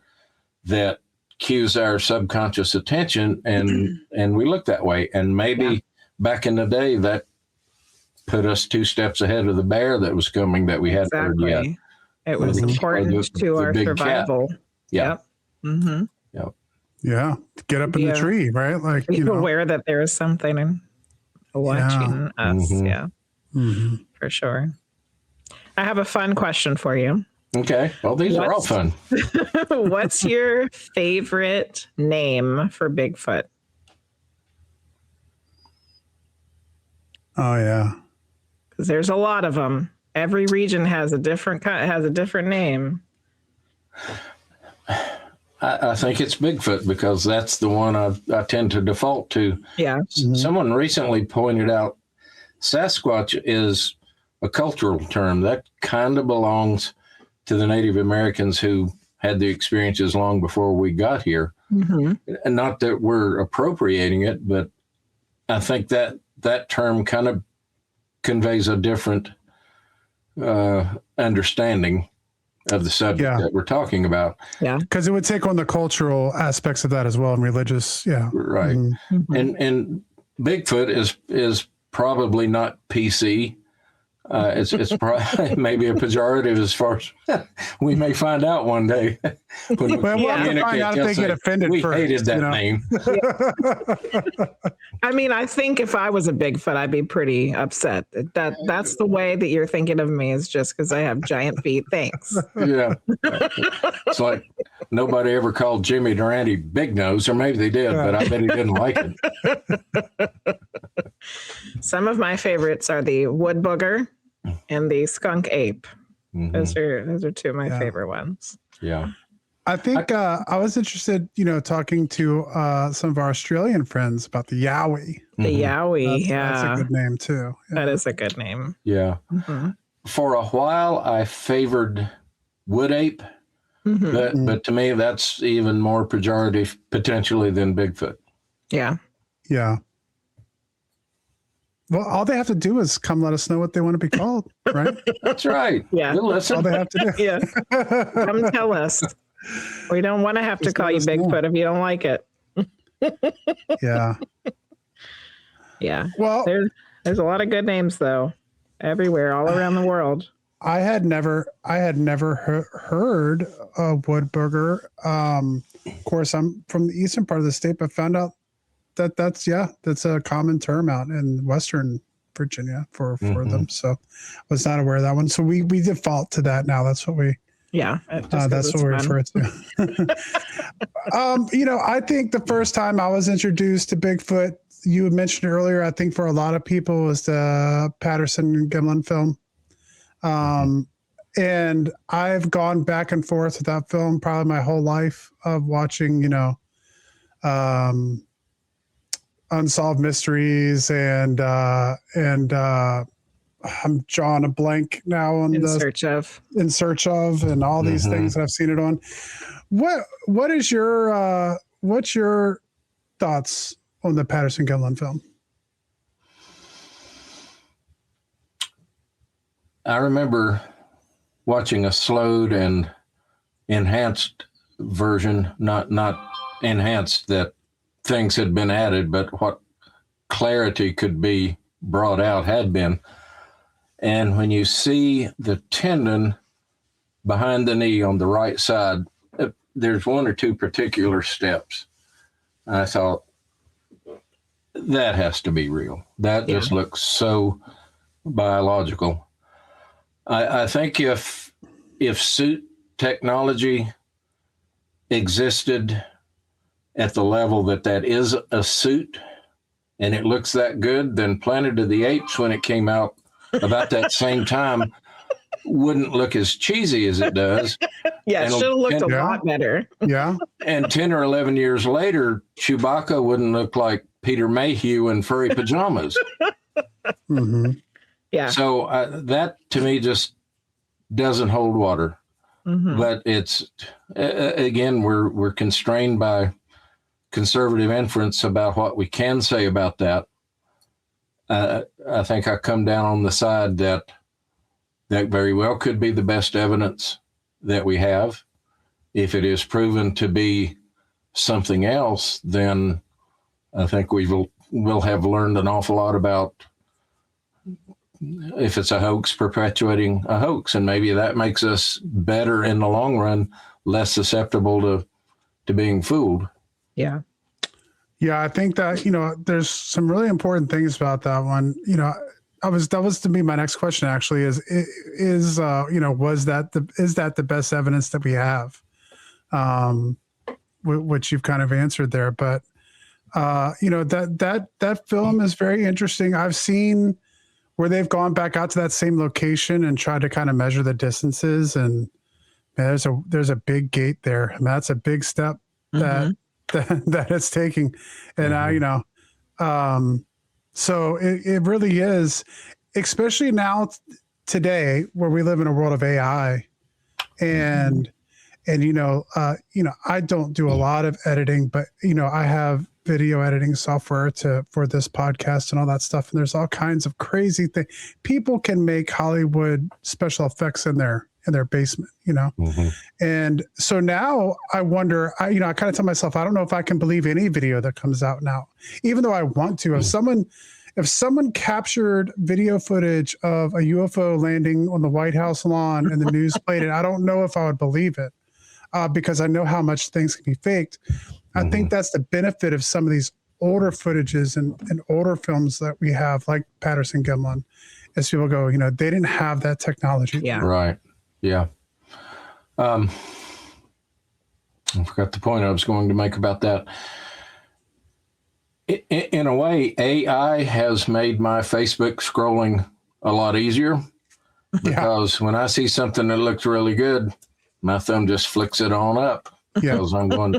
that cues our subconscious attention and we look that way. And maybe back in the day that put us 2 steps ahead of the bear that was coming that we hadn't heard yet. It was important to our big survival. Cat. Yeah. Yep. Mm-hmm. Yep. Yeah. Get up in the tree, right? Like, be aware that there is something watching us. Mm-hmm. Yeah. Mm-hmm. For sure. I have a fun question for you. Okay. Well, these are all fun. What's your favorite name for Bigfoot? Oh, yeah. Because there's a lot of them. Every region has a different name. I think it's Bigfoot because that's the one I tend to default to. Yeah. Mm-hmm. Someone recently pointed out Sasquatch is a cultural term that kind of belongs to the Native Americans who had the experiences long before we got here. Mm-hmm. And not that we're appropriating it, but I think that term kind of conveys a different understanding of the subject that we're talking about. Yeah. Because it would take on the cultural aspects of that as well and religious. Yeah. Right. Mm-hmm. And Bigfoot is probably not PC. It's probably maybe a pejorative as far as we may find out one day. When we'll have to find out if they get offended we first. Hated that name. I mean, I think if I was a Bigfoot, I'd be pretty upset. That's the way that you're thinking of me is just because I have giant feet. Thanks. Yeah. It's like nobody ever called Jimmy Durante Big Nose, or maybe they did, but I bet he didn't like it. Some of my favorites are the wood booger and the skunk ape. Mm-hmm. Those are 2 of my favorite ones. Yeah. I think I was interested, talking to some of our Australian friends about the Yowie. The Yowie, that's a good name too. Yeah. That is a good name. Yeah. Mm-hmm. For a while, I favored wood ape, but to me, that's even more pejorative potentially than Bigfoot. Yeah. Yeah. Well, all they have to do is come let us know what they want to be called, right? That's right. Yeah. We'll listen. All they have to do. Yeah. Come tell us. We don't want to have to call you Bigfoot if you don't like it. Yeah. Yeah. Well, there's a lot of good names though, everywhere, all around the world. I had never heard of woodburger. Of course, I'm from the eastern part of the state, but found out that's a common term out in Western Virginia for them. So I was not aware of that one. So we default to that now. That's what we. Yeah, that's what we refer to. I think the first time I was introduced to Bigfoot, you had mentioned earlier, I think for a lot of people was the Patterson and Gimlin film. And I've gone back and forth with that film probably my whole life of watching, Unsolved Mysteries and I'm drawing a blank now on In Search Of and all these things that I've seen it on. What is what's your thoughts on the Patterson Gimlin film? I remember watching a slowed and enhanced version, not enhanced that things had been added, but what clarity could be brought out had been. And when you see the tendon behind the knee on the right side, there's 1 or 2 particular steps. I thought, that has to be real. That just looks so biological. I think if suit technology existed at the level that is a suit and it looks that good, then Planet of the Apes, when it came out about that same time, wouldn't look as cheesy as it does. Yeah, it should have looked a lot better. Yeah. And 10 or 11 years later, Chewbacca wouldn't look like Peter Mayhew in furry pajamas. Mm-hmm. Yeah. So that to me just doesn't hold water. But it's again, we're constrained by conservative inference about what we can say about that, I think I come down on the side that very well could be the best evidence that we have. If it is proven to be something else, then I think we'll have learned an awful lot about if it's a hoax, perpetuating a hoax, and maybe that makes us better in the long run, less susceptible to being fooled. Yeah. Yeah, I think that, there's some really important things about that one. That was to be my next question actually is that the best evidence that we have? Which you've kind of answered there, but that film is very interesting. I've seen where they've gone back out to that same location and tried to kind of measure the distances, and man, there's a big gate there. And that's a big step that it's taking. And so it really is, especially now today where we live in a world of AI, and I don't do a lot of editing, but I have video editing software for this podcast and all that stuff. And there's all kinds of crazy things. People can make Hollywood special effects in their basement, And so now I wonder, I kind of tell myself, I don't know if I can believe any video that comes out now, even though I want to. If someone captured video footage of a UFO landing on the White House lawn and the news played it, I don't know if I would believe it. Because I know how much things can be faked. I think that's the benefit of some of these older footages and older films that we have, like Patterson-Gimlin, as people go, they didn't have that technology. Yeah. Right. Yeah. I forgot the point I was going to make about that. In a way, AI has made my Facebook scrolling a lot easier because when I see something that looks really good, my thumb just flicks it on up because I'm going,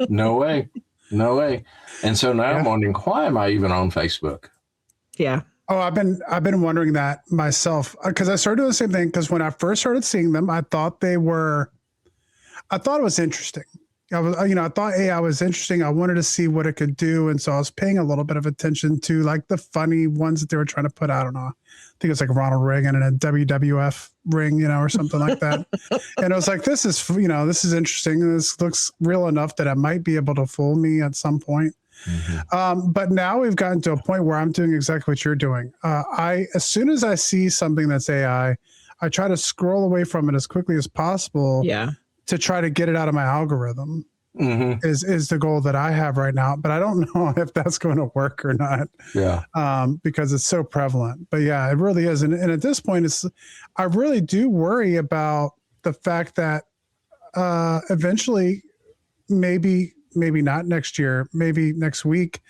no way. And so now I'm wondering, why am I even on Facebook? Yeah. Oh, I've been wondering that myself because I started doing the same thing. Because when I first started seeing them, I thought it was interesting. I thought AI was interesting. I wanted to see what it could do. And so I was paying a little bit of attention to like the funny ones that they were trying to put out. I don't know. I think it's like Ronald Reagan in a WWF ring, or something like that. And I was like, this is interesting. This looks real enough that it might be able to fool me at some point. But now we've gotten to a point where I'm doing exactly what you're doing. As soon as I see something that's AI, I try to scroll away from it as quickly as possible. Yeah. To try to get it out of my algorithm is the goal that I have right now. But I don't know if that's going to work or not. Yeah. Because it's so prevalent. But yeah, it really is. And at this point, I really do worry about the fact that eventually, maybe not next year, maybe next week,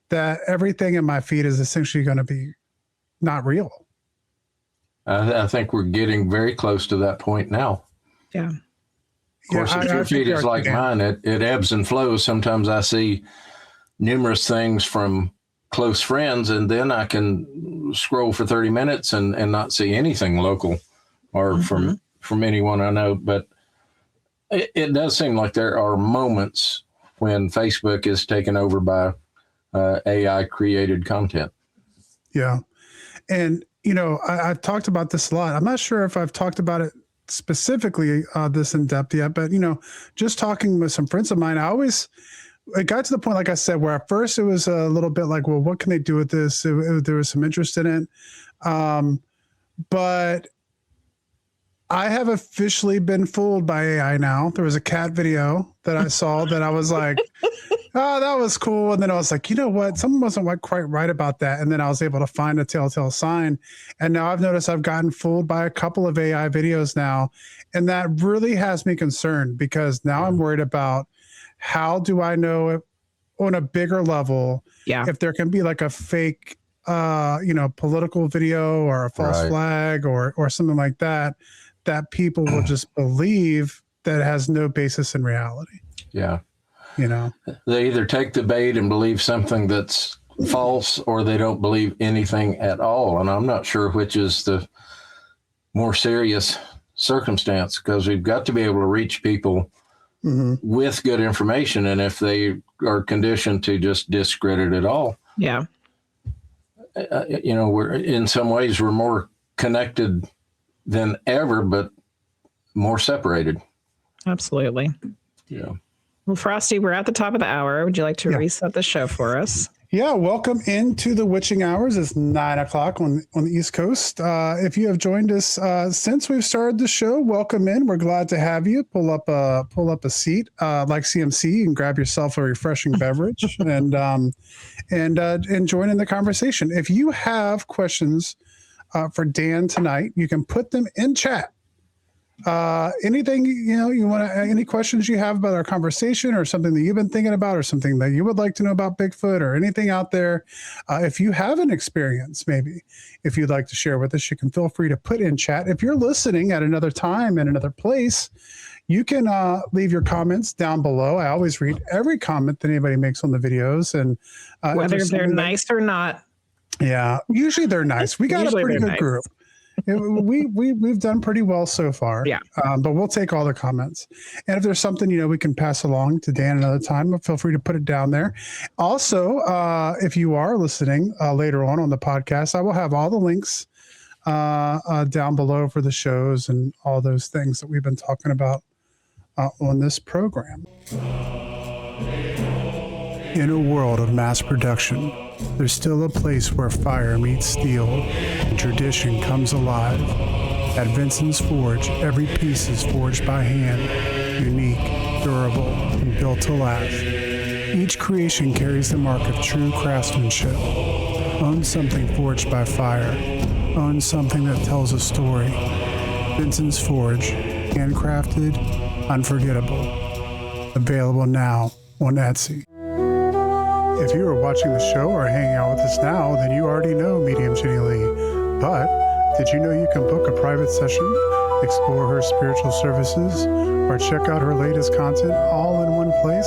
that everything in my feed is essentially going to be not real. I think we're getting very close to that point now. Yeah. Of course, if your feed is like mine, it ebbs and flows. Sometimes I see numerous things from close friends, and then I can scroll for 30 minutes and not see anything local or from anyone I know. But it does seem like there are moments when Facebook is taken over by AI-created content. Yeah. And, I've talked about this a lot. I'm not sure if I've talked about it specifically this in depth yet, but just talking with some friends of mine, it got to the point, like I said, where at first it was a little bit like, well, what can they do with this? There was some interest in it. But I have officially been fooled by AI now. There was a cat video that I saw that I was like, oh, that was cool. And then I was like, you know what? Something wasn't quite right about that. And then I was able to find a telltale sign. And now I've noticed I've gotten fooled by a couple of AI videos now. And that really has me concerned because now I'm worried about how do I know if, on a bigger level, if there can be like a fake, political video or a false flag or something like that people will just believe that it has no basis in reality. Yeah. They either take the bait and believe something that's false or they don't believe anything at all. And I'm not sure which is the more serious circumstance because we've got to be able to reach people with good information. And if they are conditioned to just discredit it all, Yeah. We're in some ways we're more connected than ever, but more separated. Absolutely. Yeah. Well, Frosty, we're at the top of the hour. Would you like to reset the show for us? Yeah, welcome into the witching hours. It's 9:00 on the East Coast. If you have joined us since we've started the show, welcome in. We're glad to have you. Pull up a seat like CMC and grab yourself a refreshing beverage and join in the conversation. If you have questions for Dan tonight, you can put them in chat. Anything you want to, any questions you have about our conversation or something that you've been thinking about or something that you would like to know about Bigfoot or anything out there, if you have an experience, maybe if you'd like to share with us, you can feel free to put in chat. If you're listening at another time in another place, you can leave your comments down below. I always read every comment that anybody makes on the videos, and whether they're nice or not. Yeah, usually they're nice. We got a pretty good group. We've done pretty well so far. Yeah. But we'll take all the comments. And if there's something, we can pass along to Dan another time, feel free to put it down there. Also, if you are listening later on the podcast, I will have all the links down below for the shows and all those things that we've been talking about on this program. In a world of mass production, there's still a place where fire meets steel and tradition comes alive. At Vincent's Forge, every piece is forged by hand, unique, durable, and built to last. Each creation carries the mark of true craftsmanship. Own something forged by fire. Own something that tells a story. Vincent's Forge, handcrafted, unforgettable. Available now on Etsy. If you are watching the show or hanging out with us now, then you already know Medium Jenny Lee. But did you know you can book a private session, explore her spiritual services, or check out her latest content all in one place?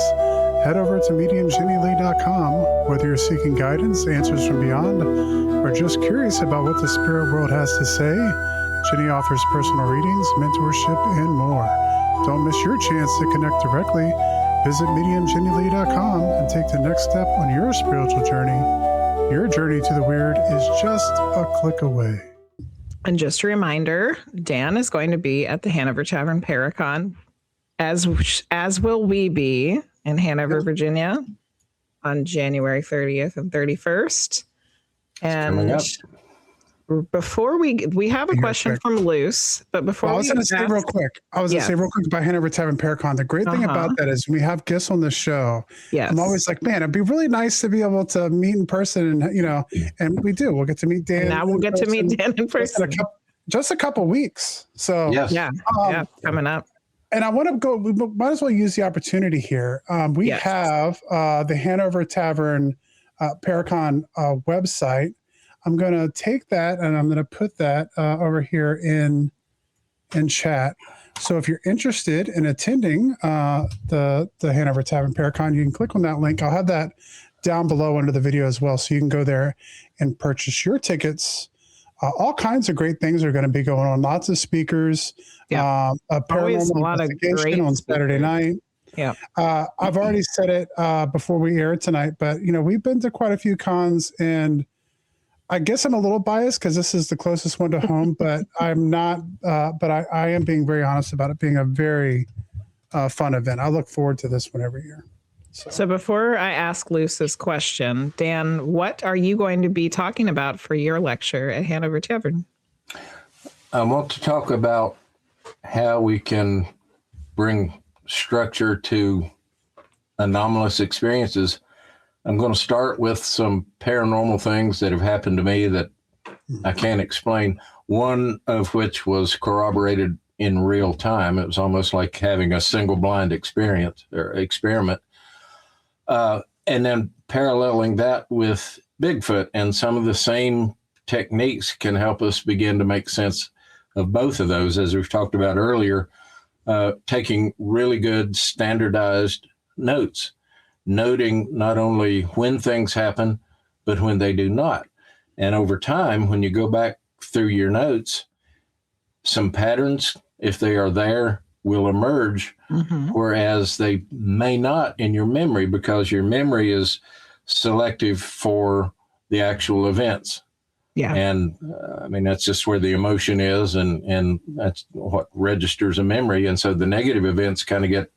Head over to mediumjennylee.com. Whether you're seeking guidance, answers from beyond, or just curious about what the spirit world has to say, Jenny offers personal readings, mentorship, and more. Don't miss your chance to connect directly. Visit mediumjennylee.com and take the next step on your spiritual journey. Your journey to the weird is just a click away. And just a reminder, Dan is going to be at the Hanover Tavern Paracon, as will we be in Hanover, Virginia, on January 30th and 31st. Coming up. Before we have a question from Luce, but before I was going to say real quick about Hanover Tavern Paracon. The great thing about that is when we have guests on the show. Yes. I'm always like, man, it'd be really nice to be able to meet in person, and and we do. We'll get to meet Dan. Now we'll get to meet Dan in person. Just a couple weeks. So coming up. And I want to go. We might as well use the opportunity here. We have the Hanover Tavern Paracon website. I'm going to take that and I'm going to put that over here in chat. So if you're interested in attending the Hanover Tavern Paracon, you can click on that link. I'll have that down below under the video as well. So you can go there and purchase your tickets. All kinds of great things are going to be going on. Lots of speakers. Yeah. A paranormal investigation on Saturday night. Yeah. I've already said it before we air tonight, but we've been to quite a few cons, and I guess I'm a little biased because this is the closest one to home, but I'm not. But I am being very honest about it being a very fun event. I look forward to this one every year. So before I ask Luce's question, Dan, what are you going to be talking about for your lecture at Hanover Tavern? I want to talk about how we can bring structure to anomalous experiences. I'm going to start with some paranormal things that have happened to me that I can't explain, one of which was corroborated in real time. It was almost like having a single blind experience or experiment. And then paralleling that with Bigfoot, and some of the same techniques can help us begin to make sense of both of those, as we've talked about earlier, taking really good standardized notes, noting not only when things happen, but when they do not. And over time, when you go back through your notes, some patterns, if they are there, will emerge, whereas they may not in your memory, because your memory is selective for the actual events. Yeah. And I mean, that's just where the emotion is, and that's what registers a memory. And so the negative events kind of get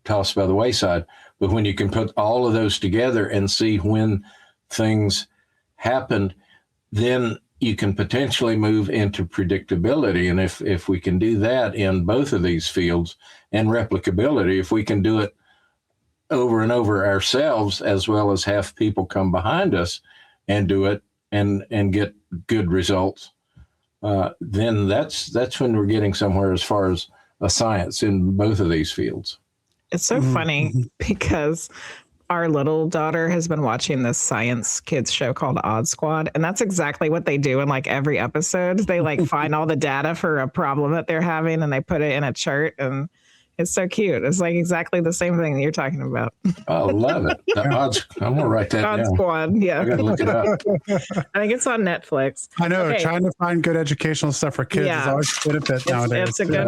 tossed by the wayside. But when you can put all of those together and see when things happened, then you can potentially move into predictability. And if we can do that in both of these fields, and replicability, if we can do it over and over ourselves, as well as have people come behind us and do it and get good results, then that's when we're getting somewhere as far as a science in both of these fields. It's so funny because our little daughter has been watching this science kids show called Odd Squad. And that's exactly what they do in like every episode. They like find all the data for a problem that they're having and they put it in a chart. And it's so cute. It's like exactly the same thing that you're talking about. I love it. I'm going to write that Odd down. Squad. Yeah. I got to look it up. I think it's on Netflix. I know. Okay. Trying to find good educational stuff for kids is always a benefit nowadays. It's a good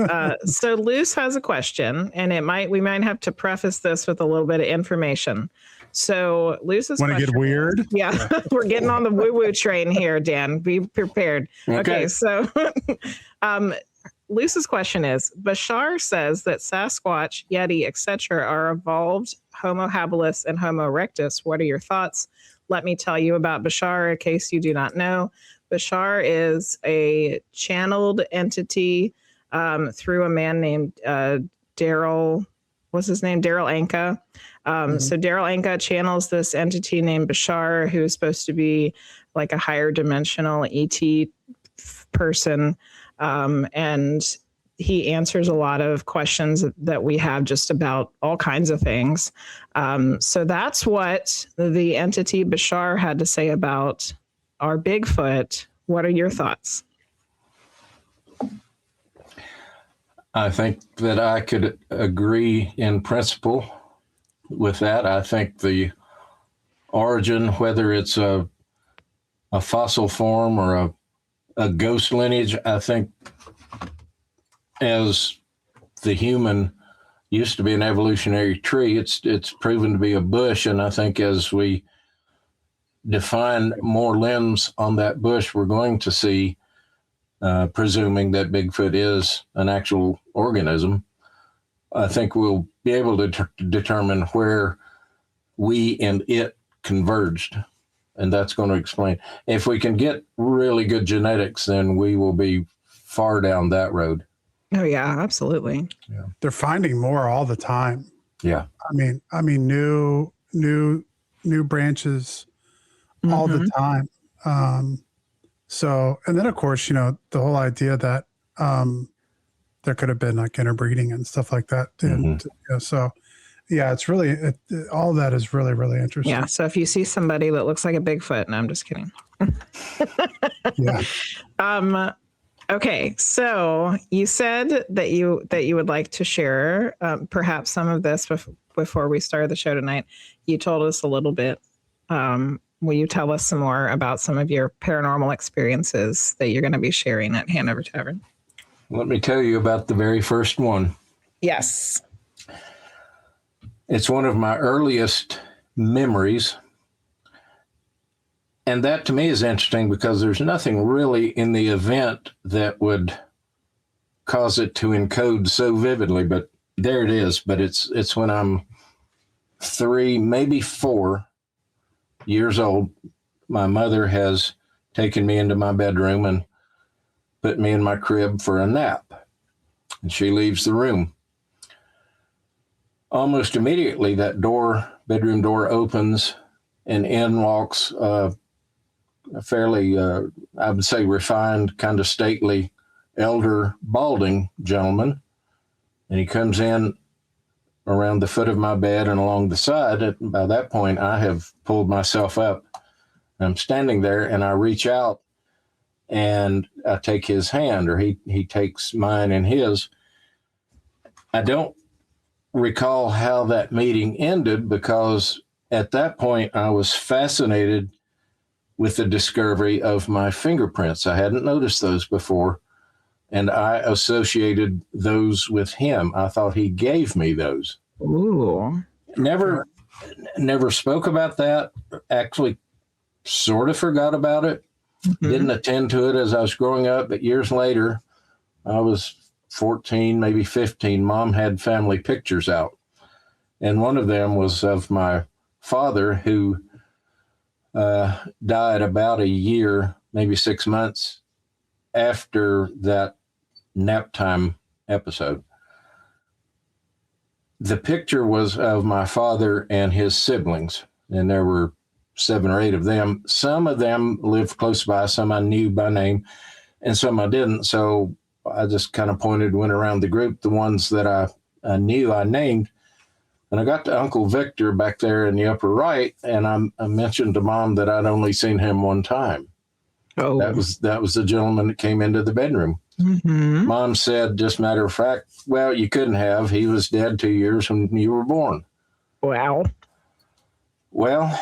one. So Luce has a question, and we might have to preface this with a little bit of information. So Luce's Want to get weird? Yeah. We're getting on the woo-woo train here, Dan. Be prepared. Okay so Luce's question is, Bashar says that Sasquatch, Yeti, etc. are evolved Homo habilis and Homo erectus. What are your thoughts? Let me tell you about Bashar in case you do not know. Bashar is a channeled entity through a man named Daryl. What's his name? Daryl Anka. So Daryl Anka channels this entity named Bashar, who is supposed to be like a higher dimensional ET person. And he answers a lot of questions that we have just about all kinds of things. So that's what the entity Bashar had to say about our Bigfoot. What are your thoughts? I think that I could agree in principle with that. I think the origin, whether it's a fossil form or a ghost lineage, I think as the human used to be an evolutionary tree, it's proven to be a bush. And I think as we define more limbs on that bush, we're going to see, presuming that Bigfoot is an actual organism, I think we'll be able to determine where we and it converged. And that's going to explain. If we can get really good genetics, then we will be far down that road. Oh yeah, absolutely. Yeah. They're finding more all the time. Yeah. I mean, new branches all the time. So, and then of course, the whole idea that there could have been like interbreeding and stuff like that. And, so yeah, it's really, all that is really, really interesting. Yeah. So if you see somebody that looks like a Bigfoot, no, I'm just kidding. Yeah. Okay. So you said that you would like to share perhaps some of this before we started the show tonight. You told us a little bit. Will you tell us some more about some of your paranormal experiences that you're going to be sharing at Hanover Tavern? Let me tell you about the very first one. Yes. It's one of my earliest memories. And that to me is interesting because there's nothing really in the event that would cause it to encode so vividly, but there it is. But it's when I'm 3, maybe 4 years old. My mother has taken me into my bedroom and put me in my crib for a nap. And she leaves the room. Almost immediately, that bedroom door opens, and in walks a fairly, I would say, refined, kind of stately, elder, balding gentleman. And he comes in around the foot of my bed and along the side. By that point, I have pulled myself up. I'm standing there, and I reach out, and I take his hand, or he takes mine and his. I don't recall how that meeting ended, because at that point I was fascinated with the discovery of my fingerprints. I hadn't noticed those before, and I associated those with him. I thought he gave me those. Ooh. Never spoke about that. Actually, sort of forgot about it. Mhm. Didn't attend to it as I was growing up, but years later, I was 14, maybe 15. Mom had family pictures out, and one of them was of my father, who died about a year, maybe 6 months after that nap time episode. The picture was of my father and his siblings, and there were 7 or 8 of them. Some of them lived close by, some I knew by name, and some I didn't. So I just kind of went around the group. The ones that I knew, I named. And I got to Uncle Victor back there in the upper right, and I mentioned to Mom that I'd only seen him one time. Oh. That was the gentleman that came into the bedroom. Mm-hmm. Mom said, just matter of fact, well, you couldn't have. He was dead 2 years when you were born. Wow. Well,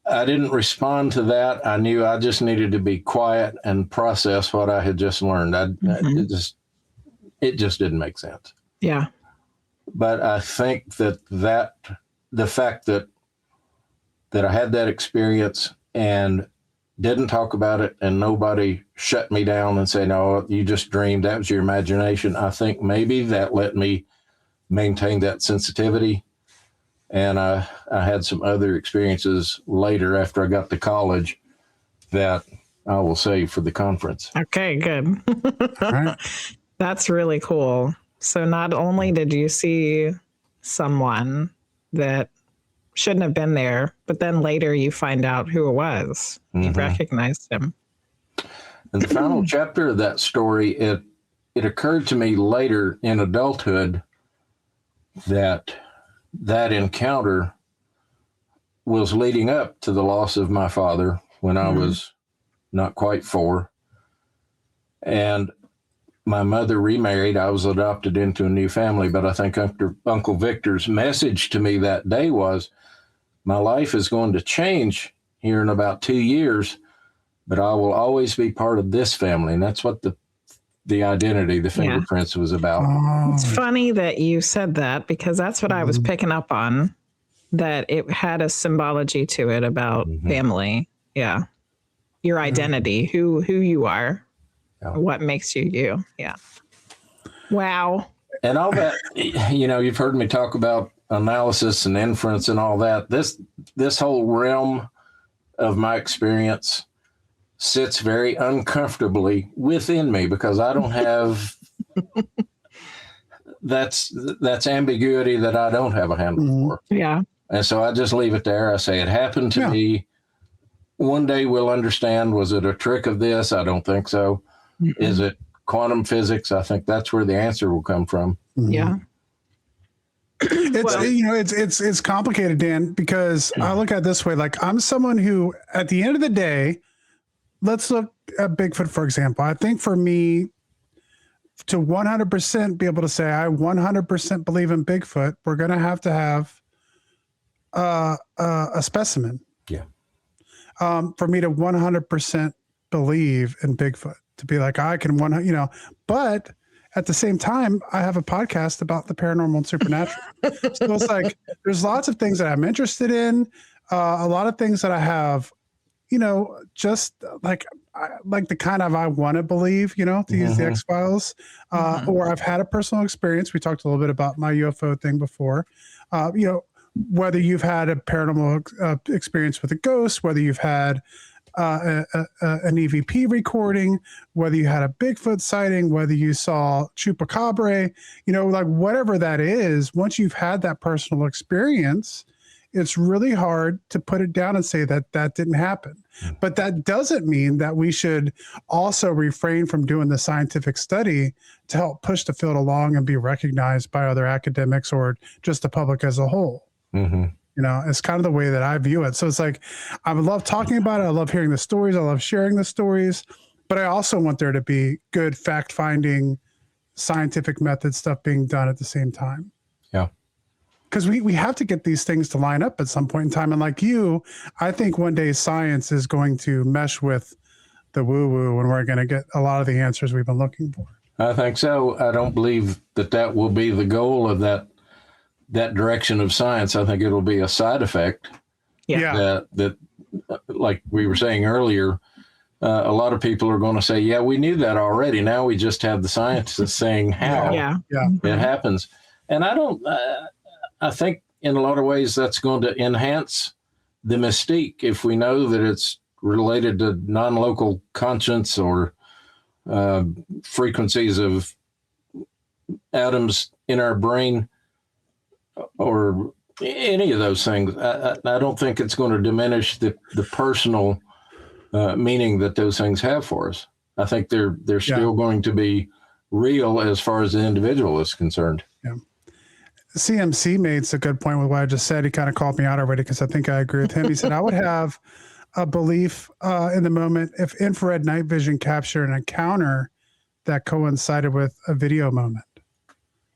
I didn't respond to that. I knew I just needed to be quiet and process what I had just learned. It just didn't make sense. Yeah. But I think that the fact that I had that experience and didn't talk about it, and nobody shut me down and say, no, you just dreamed, that was your imagination. I think maybe that let me maintain that sensitivity. And I had some other experiences later after I got to college that I will save for the conference. Okay, good. Right. That's really cool. So not only did you see someone that shouldn't have been there, but then later you find out who it was. You recognized him. And the final chapter of that story, it occurred to me later in adulthood that encounter was leading up to the loss of my father when I was not quite 4. And my mother remarried. I was adopted into a new family, but I think Uncle Victor's message to me that day was, my life is going to change here in about 2 years, but I will always be part of this family. And that's what the identity, the fingerprints was about. It's funny that you said that, because that's what I was picking up on, that it had a symbology to it about family. Yeah. Your identity, who you are, what makes you you. Yeah. Wow. And all that, you've heard me talk about analysis and inference and all that. This whole realm of my experience sits very uncomfortably within me, because I don't have that's ambiguity that I don't have a handle for. Yeah. And so I just leave it there. I say it happened to me. One day we'll understand. Was it a trick of this? I don't think so. Is it quantum physics? I think that's where the answer will come from. Yeah. It's complicated, Dan, because I look at it this way. Like, I'm someone who, at the end of the day, let's look at Bigfoot, for example. I think for me to 100% be able to say I 100% believe in Bigfoot, we're going to have a specimen. Yeah. For me to 100% believe in Bigfoot, to be like, I can but at the same time, I have a podcast about the paranormal and supernatural. So it's like, there's lots of things that I'm interested in, a lot of things that I have, just like the kind of I want to believe, to use the X-Files, or I've had a personal experience. We talked a little bit about my UFO thing before, whether you've had a paranormal experience with a ghost, whether you've had an EVP recording, whether you had a Bigfoot sighting, whether you saw Chupacabra, like whatever that is, once you've had that personal experience, it's really hard to put it down and say that didn't happen. But that doesn't mean that we should also refrain from doing the scientific study to help push the field along and be recognized by other academics or just the public as a whole. It's kind of the way that I view it. So it's like, I love talking about it. I love hearing the stories. I love sharing the stories, but I also want there to be good fact-finding, scientific method stuff being done at the same time. Yeah. Because we have to get these things to line up at some point in time. And like you, I think one day science is going to mesh with woo-woo when we're going to get a lot of the answers we've been looking for. I think so. I don't believe that will be the goal of that direction of science. I think it'll be a side effect. Yeah. That like we were saying earlier, a lot of people are going to say, yeah, we knew that already. Now we just have the scientists saying how it happens. And I think in a lot of ways that's going to enhance the mystique if we know that it's related to non-local conscience or frequencies of atoms in our brain or any of those things. I don't think it's going to diminish the personal meaning that those things have for us. I think they're still going to be real as far as the individual is concerned. Yeah. CMC made a good point with what I just said. He kind of called me out already because I think I agree with him. He said, I would have a belief in the moment if infrared night vision captured an encounter that coincided with a video moment.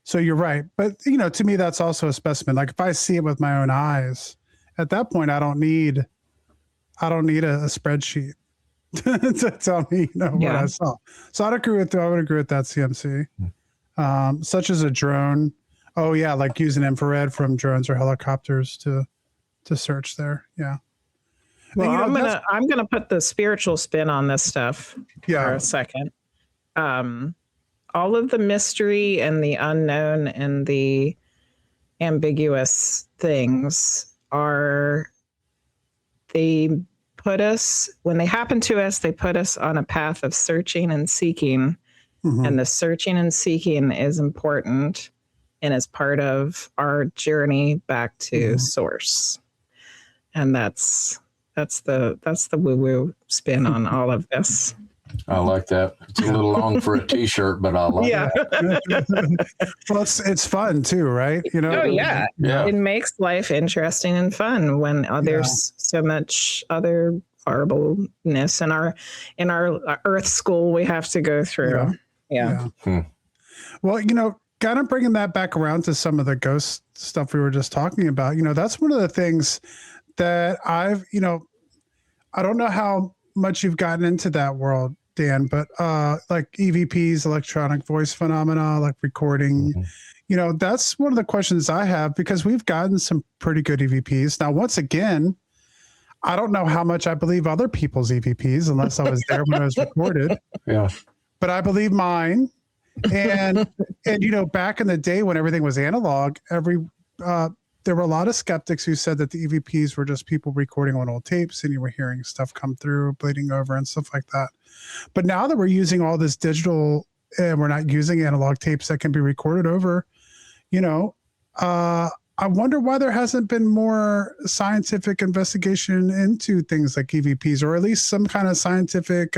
So you're right. But, to me, that's also a specimen. Like if I see it with my own eyes, at that point, I don't need a spreadsheet to tell me, what I saw. So I would agree with that, CMC. Such as a drone. Oh yeah. Like using infrared from drones or helicopters to search there. Yeah. Well, I'm gonna put the spiritual spin on this stuff for a second. All of the mystery and the unknown and the ambiguous things when they happen to us, they put us on a path of searching and seeking. Mm-hmm. And the searching and seeking is important and is part of our journey back to source. And that's the woo-woo spin on all of this. I like that. It's a little long for a t-shirt, but I like it. Well, it's fun too, right? Oh yeah. It makes life interesting and fun when there's so much other horribleness in our Earth school we have to go through. Yeah. Well, kind of bringing that back around to some of the ghost stuff we were just talking about, that's one of the things that I've, I don't know how much you've gotten into that world, Dan, but like EVPs, electronic voice phenomena, like recording, that's one of the questions I have because we've gotten some pretty good EVPs. Now, once again, I don't know how much I believe other people's EVPs unless I was there when it was recorded. Yeah. But I believe mine. And back in the day when everything was analog, there were a lot of skeptics who said that the EVPs were just people recording on old tapes and you were hearing stuff come through, bleeding over and stuff like that. But now that we're using all this digital and we're not using analog tapes that can be recorded over, I wonder why there hasn't been more scientific investigation into things like EVPs, or at least some kind of scientific,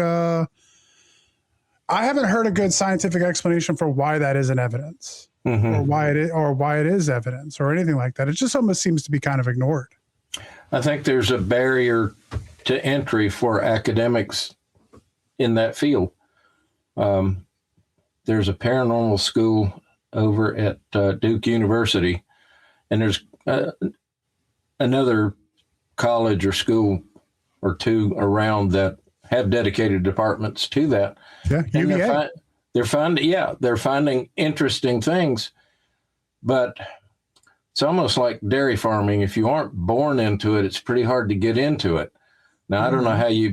I haven't heard a good scientific explanation for why that isn't evidence. Mm-hmm. or why it is evidence or anything like that. It just almost seems to be kind of ignored. I think there's a barrier to entry for academics in that field. There's a paranormal school over at Duke University, and there's another college or school or two around that have dedicated departments to that. Yeah, UVA. They're finding interesting things, but it's almost like dairy farming. If you aren't born into it, it's pretty hard to get into it. Now, I don't know how you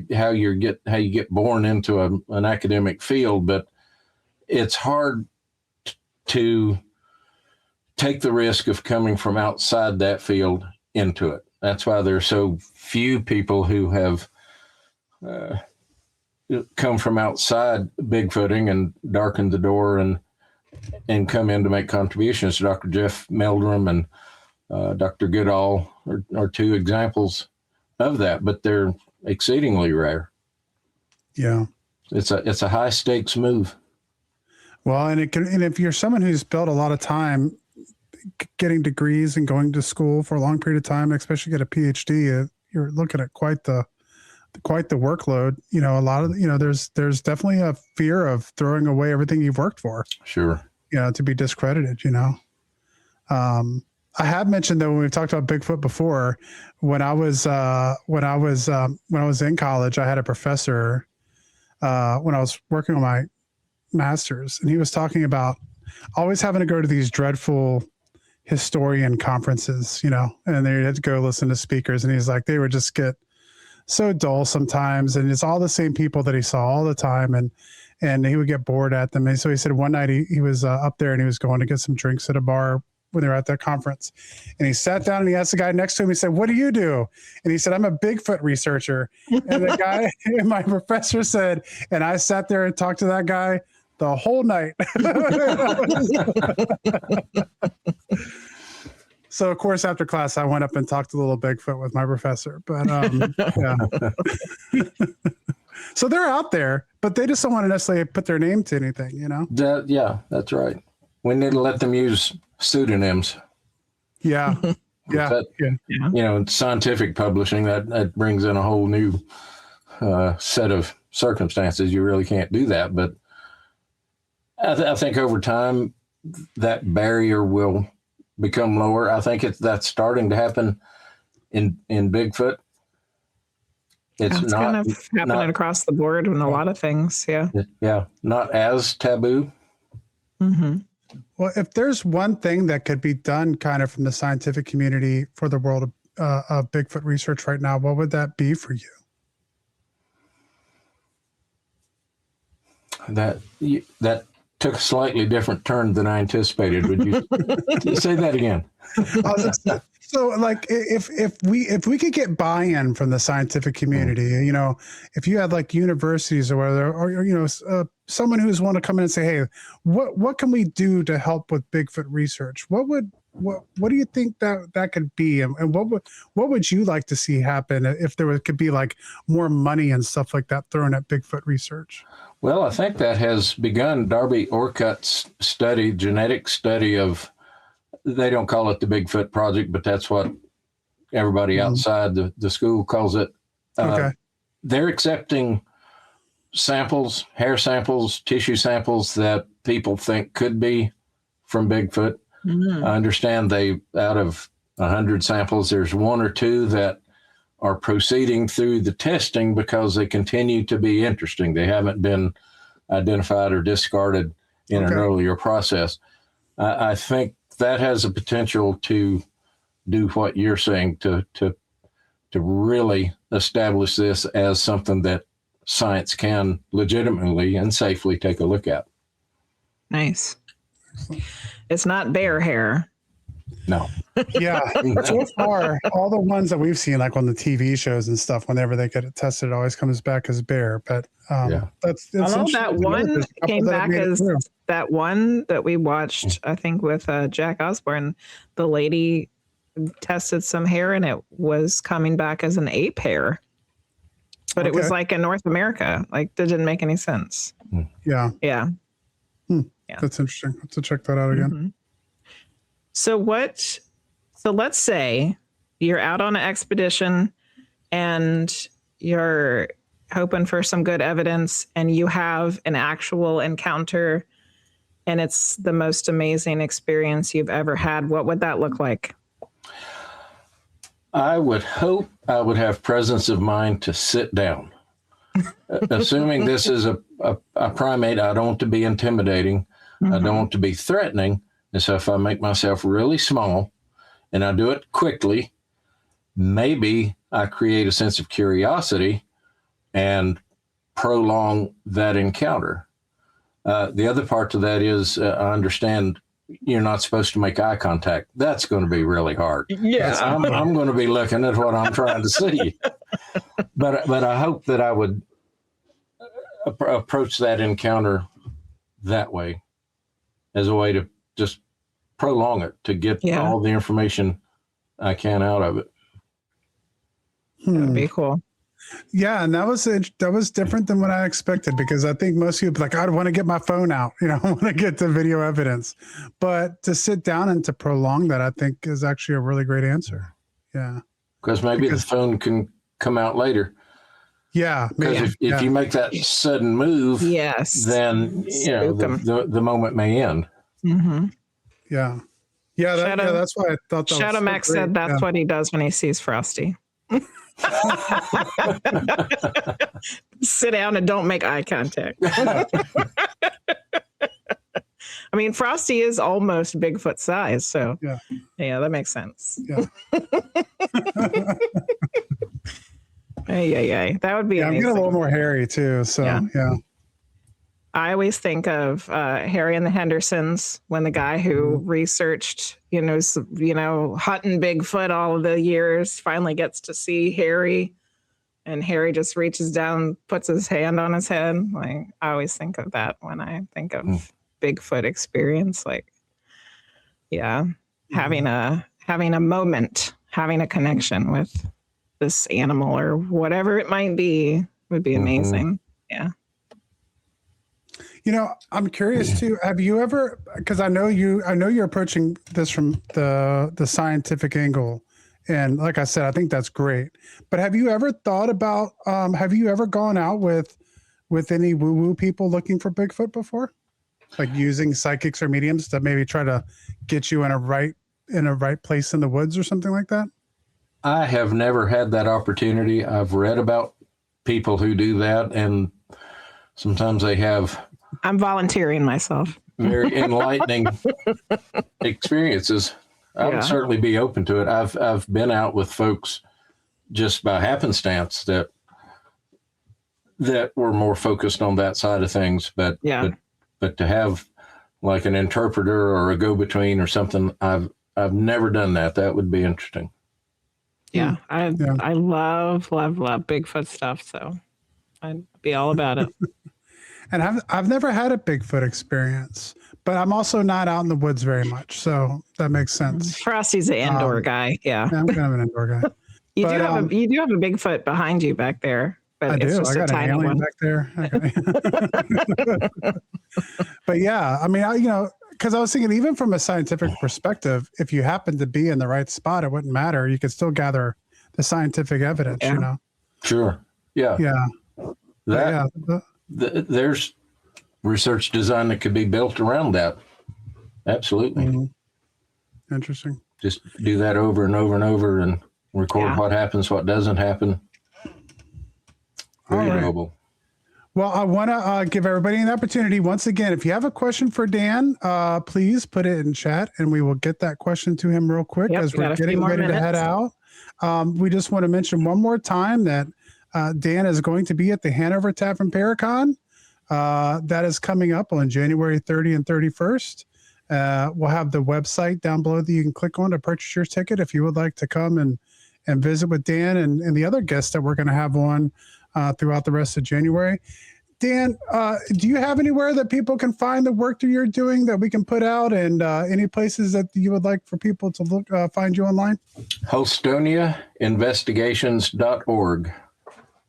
get born into an academic field, but it's hard to take the risk of coming from outside that field into it. That's why there's so few people who have come from outside Bigfooting and darkened the door and come in to make contributions. Dr. Jeff Meldrum and Dr. Goodall are two examples of that, but they're exceedingly rare. Yeah. It's a high stakes move. Well, and if you're someone who's built a lot of time getting degrees and going to school for a long period of time, especially get a PhD, you're looking at quite the workload. A lot of, there's definitely a fear of throwing away everything you've worked for. Sure. To be discredited, I have mentioned that when we've talked about Bigfoot before, when I was in college, I had a professor when I was working on my master's, and he was talking about always having to go to these dreadful historian conferences, and they had to go listen to speakers. And he's like, they would just get so dull sometimes. And it's all the same people that he saw all the time. And he would get bored at them. And so he said one night he was up there and he was going to get some drinks at a bar when they were at that conference. And he sat down and he asked the guy next to him, he said, "What do you do?" And he said, "I'm a Bigfoot researcher." And the guy, and my professor said, and I sat there and talked to that guy the whole night. So of course, after class, I went up and talked a little Bigfoot with my professor, but yeah. So they're out there, but they just don't want to necessarily put their name to anything, Yeah, that's right. We need to let them use pseudonyms. Yeah. Yeah. Scientific publishing, that brings in a whole new set of circumstances. You really can't do that. But I think over time, that barrier will become lower. I think that's starting to happen in Bigfoot. It's kind of happening across the board in a lot of things. Yeah. Yeah. Not as taboo. Mm-hmm. Well, if there's one thing that could be done kind of from the scientific community for the world of Bigfoot research right now, what would that be for you? That took a slightly different turn than I anticipated. Would you say that again? So like if we could get buy-in from the scientific community, if you had like universities or whatever, or someone who's want to come in and say, "Hey, what can we do to help with Bigfoot research?" What do you think that could be, and what would you like to see happen if could be like more money and stuff like that thrown at Bigfoot research? Well, I think that has begun. Darby Orcutt's genetic study of, they don't call it the Bigfoot Project, but that's what everybody outside the school calls it. Okay. They're accepting samples, hair samples, tissue samples that people think could be from Bigfoot. Mm-hmm. I understand out of 100 samples, there's 1 or 2 that are proceeding through the testing because they continue to be interesting. They haven't been identified or discarded in an earlier process. I think that has a potential to do what you're saying, to really establish this as something that science can legitimately and safely take a look at. Nice. It's not bear hair. No. Yeah. So far, all the ones that we've seen, like on the TV shows and stuff, whenever they get it tested, it always comes back as bear. But that's that one came back as that one that we watched, I think, with Jack Osborne. The lady tested some hair and it was coming back as an ape hair. But it was like in North America. Like, that didn't make any sense. Yeah. Yeah. Yeah. That's interesting. I'll have to check that out again. Mm-hmm. So let's say you're out on an expedition and you're hoping for some good evidence and you have an actual encounter and it's the most amazing experience you've ever had. What would that look like? I would hope I would have presence of mind to sit down. Assuming this is a primate, I don't want to be intimidating. Mm-hmm. I don't want to be threatening. And so if I make myself really small and I do it quickly, maybe I create a sense of curiosity and prolong that encounter. The other part to that is I understand you're not supposed to make eye contact. That's going to be really hard. Yeah. I'm going to be looking at what I'm trying to see. But I hope that I would approach that encounter that way as a way to just prolong it, to get all the information I can out of it. That'd be cool. Yeah, and that was different than what I expected, because I think most people like, I want to get my phone out, I want to get the video evidence. But to sit down and to prolong that, I think is actually a really great answer. Yeah. Because the phone can come out later. Yeah. Because if you make that sudden move, then the moment may end. Mm-hmm. Yeah. Yeah, that's why I thought that Shadow was Max said that's what he does when he sees Frosty. Sit down and don't make eye contact. I mean, Frosty is almost Bigfoot size, so yeah, that makes sense. Yeah. Hey, that would be Yeah, I'm amazing. getting a little more hairy too. So yeah. I always think of Harry and the Hendersons when the guy who researched, hunting Bigfoot all of the years finally gets to see Harry, and Harry just reaches down, puts his hand on his head. Like, I always think of that when I think of Bigfoot experience. Like, having a moment, having a connection with this animal or whatever it might be would be amazing. Yeah. I'm curious too. Have you ever? Because I know you're approaching this from the scientific angle, and like I said, I think that's great. But have you ever thought about? Have you ever gone out with any woo-woo people looking for Bigfoot before, like using psychics or mediums to maybe try to get you in a right place in the woods or something like that? I have never had that opportunity. I've read about people who do that, and sometimes they have. I'm volunteering myself. Very enlightening experiences. I would certainly be open to it. I've been out with folks just by happenstance that were more focused on that side of things. But to have like an interpreter or a go-between or something, I've never done that. That would be interesting. Yeah, I love Bigfoot stuff, so I'd be all about it. And I've never had a Bigfoot experience, but I'm also not out in the woods very much, so that makes sense. Frosty's an indoor guy. Yeah, I'm kind of an indoor guy. You do have a Bigfoot behind you back there. But I it's do. Just I got a an tiny alien one. back there. But yeah, I mean, because I was thinking, even from a scientific perspective, if you happen to be in the right spot, it wouldn't matter. You could still gather the scientific evidence. Sure. Yeah. Yeah. There's research design that could be built around that. Absolutely. Mm-hmm. Interesting. Just do that over and over and over and record what happens, what doesn't happen. Very doable. Well, I want to give everybody an opportunity. Once again, if you have a question for Dan, please put it in chat and we will get that question to him real quick as we're getting ready to head out. We just want to mention one more time that Dan is going to be at the Hanover Tavern Paracon. That is coming up on January 30 and 31st. We'll have the website down below that you can click on to purchase your ticket if you would like to come and visit with Dan and the other guests that we're going to have on throughout the rest of January. Dan, do you have anywhere that people can find the work that you're doing that we can put out, and any places that you would like for people to look find you online? HolstoniaInvestigations.org.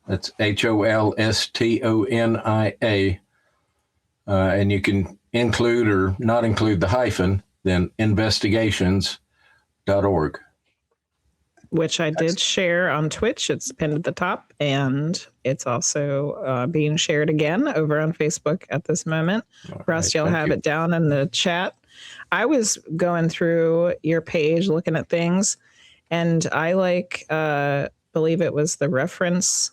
That's HOLSTONIA. And you can include or not include the hyphen, then investigations.org. Which I did share on Twitch. It's pinned at the top, and it's also being shared again over on Facebook at this moment. Rusty, I'll have it down in the chat. I was going through your page looking at things, and I believe it was the reference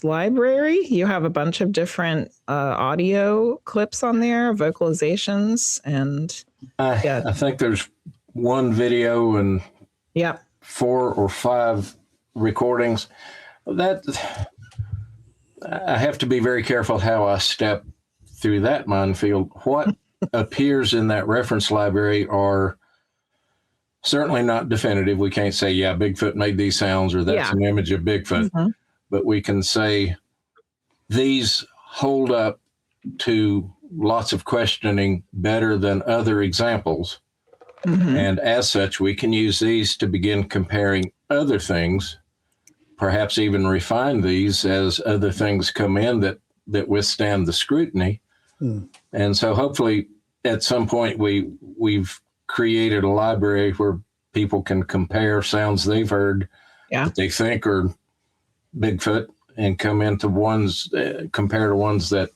library. You have a bunch of different audio clips on there, vocalizations, and I think there's one video and 4 or 5 recordings. That I have to be very careful how I step through that minefield. What appears in that reference library are certainly not definitive. We can't say, Bigfoot made these sounds, or that's an image of Bigfoot. Mm-hmm. But we can say these hold up to lots of questioning better than other examples. Mm-hmm. And as such, we can use these to begin comparing other things, perhaps even refine these as other things come in that withstand the scrutiny. Mm. And so hopefully at some point we've created a library where people can compare sounds they've heard that they think are Bigfoot and come into compare to ones that,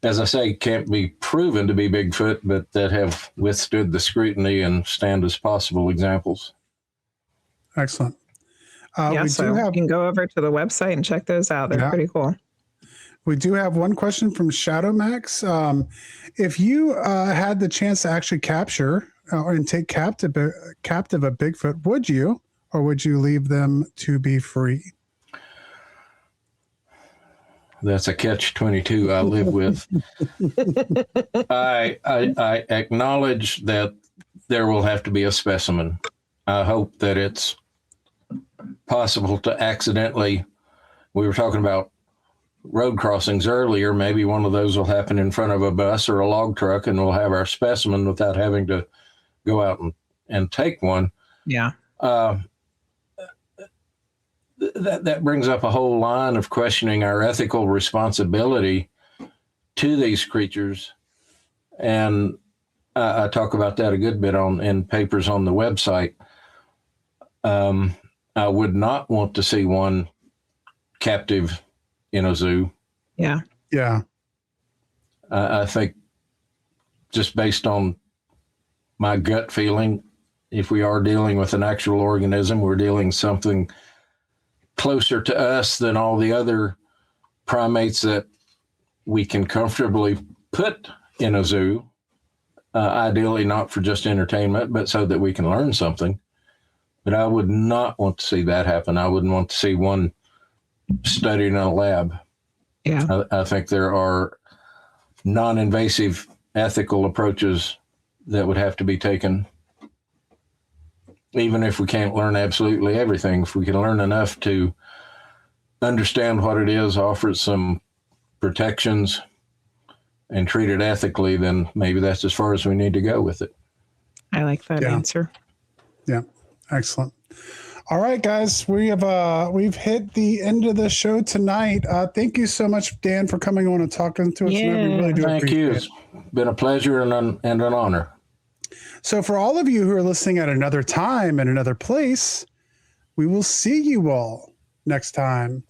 as I say, can't be proven to be Bigfoot, but that have withstood the scrutiny and stand as possible examples. Excellent. Yeah, so you can go over to the website and check those out. They're pretty cool. We do have one question from Shadow Max. If you had the chance to actually capture and take captive a Bigfoot, would you, or would you leave them to be free? That's a catch-22 I live with. I acknowledge that there will have to be a specimen. I hope that it's possible to accidentally, we were talking about road crossings earlier, maybe one of those will happen in front of a bus or a log truck and we'll have our specimen without having to go out and take one. Yeah. That brings up a whole line of questioning our ethical responsibility to these creatures. And I talk about that a good bit in papers on the website. I would not want to see one captive in a zoo. Yeah. Yeah. I think just based on my gut feeling, if we are dealing with an actual organism, we're dealing something closer to us than all the other primates that we can comfortably put in a zoo, ideally not for just entertainment, but so that we can learn something. But I would not want to see that happen. I wouldn't want to see one studied in a lab. Yeah. I think there are non-invasive ethical approaches that would have to be taken. Even if we can't learn absolutely everything, if we can learn enough to understand what it is, offer it some protections, and treat it ethically, then maybe that's as far as we need to go with it. I like that answer. Yeah, excellent. All right, guys, we've hit the end of the show tonight. Thank you so much, Dan, for coming on and talking to us. Yeah, we really do thank you. It's been a pleasure and an honor. So for all of you who are listening at another time and another place, we will see you all next time.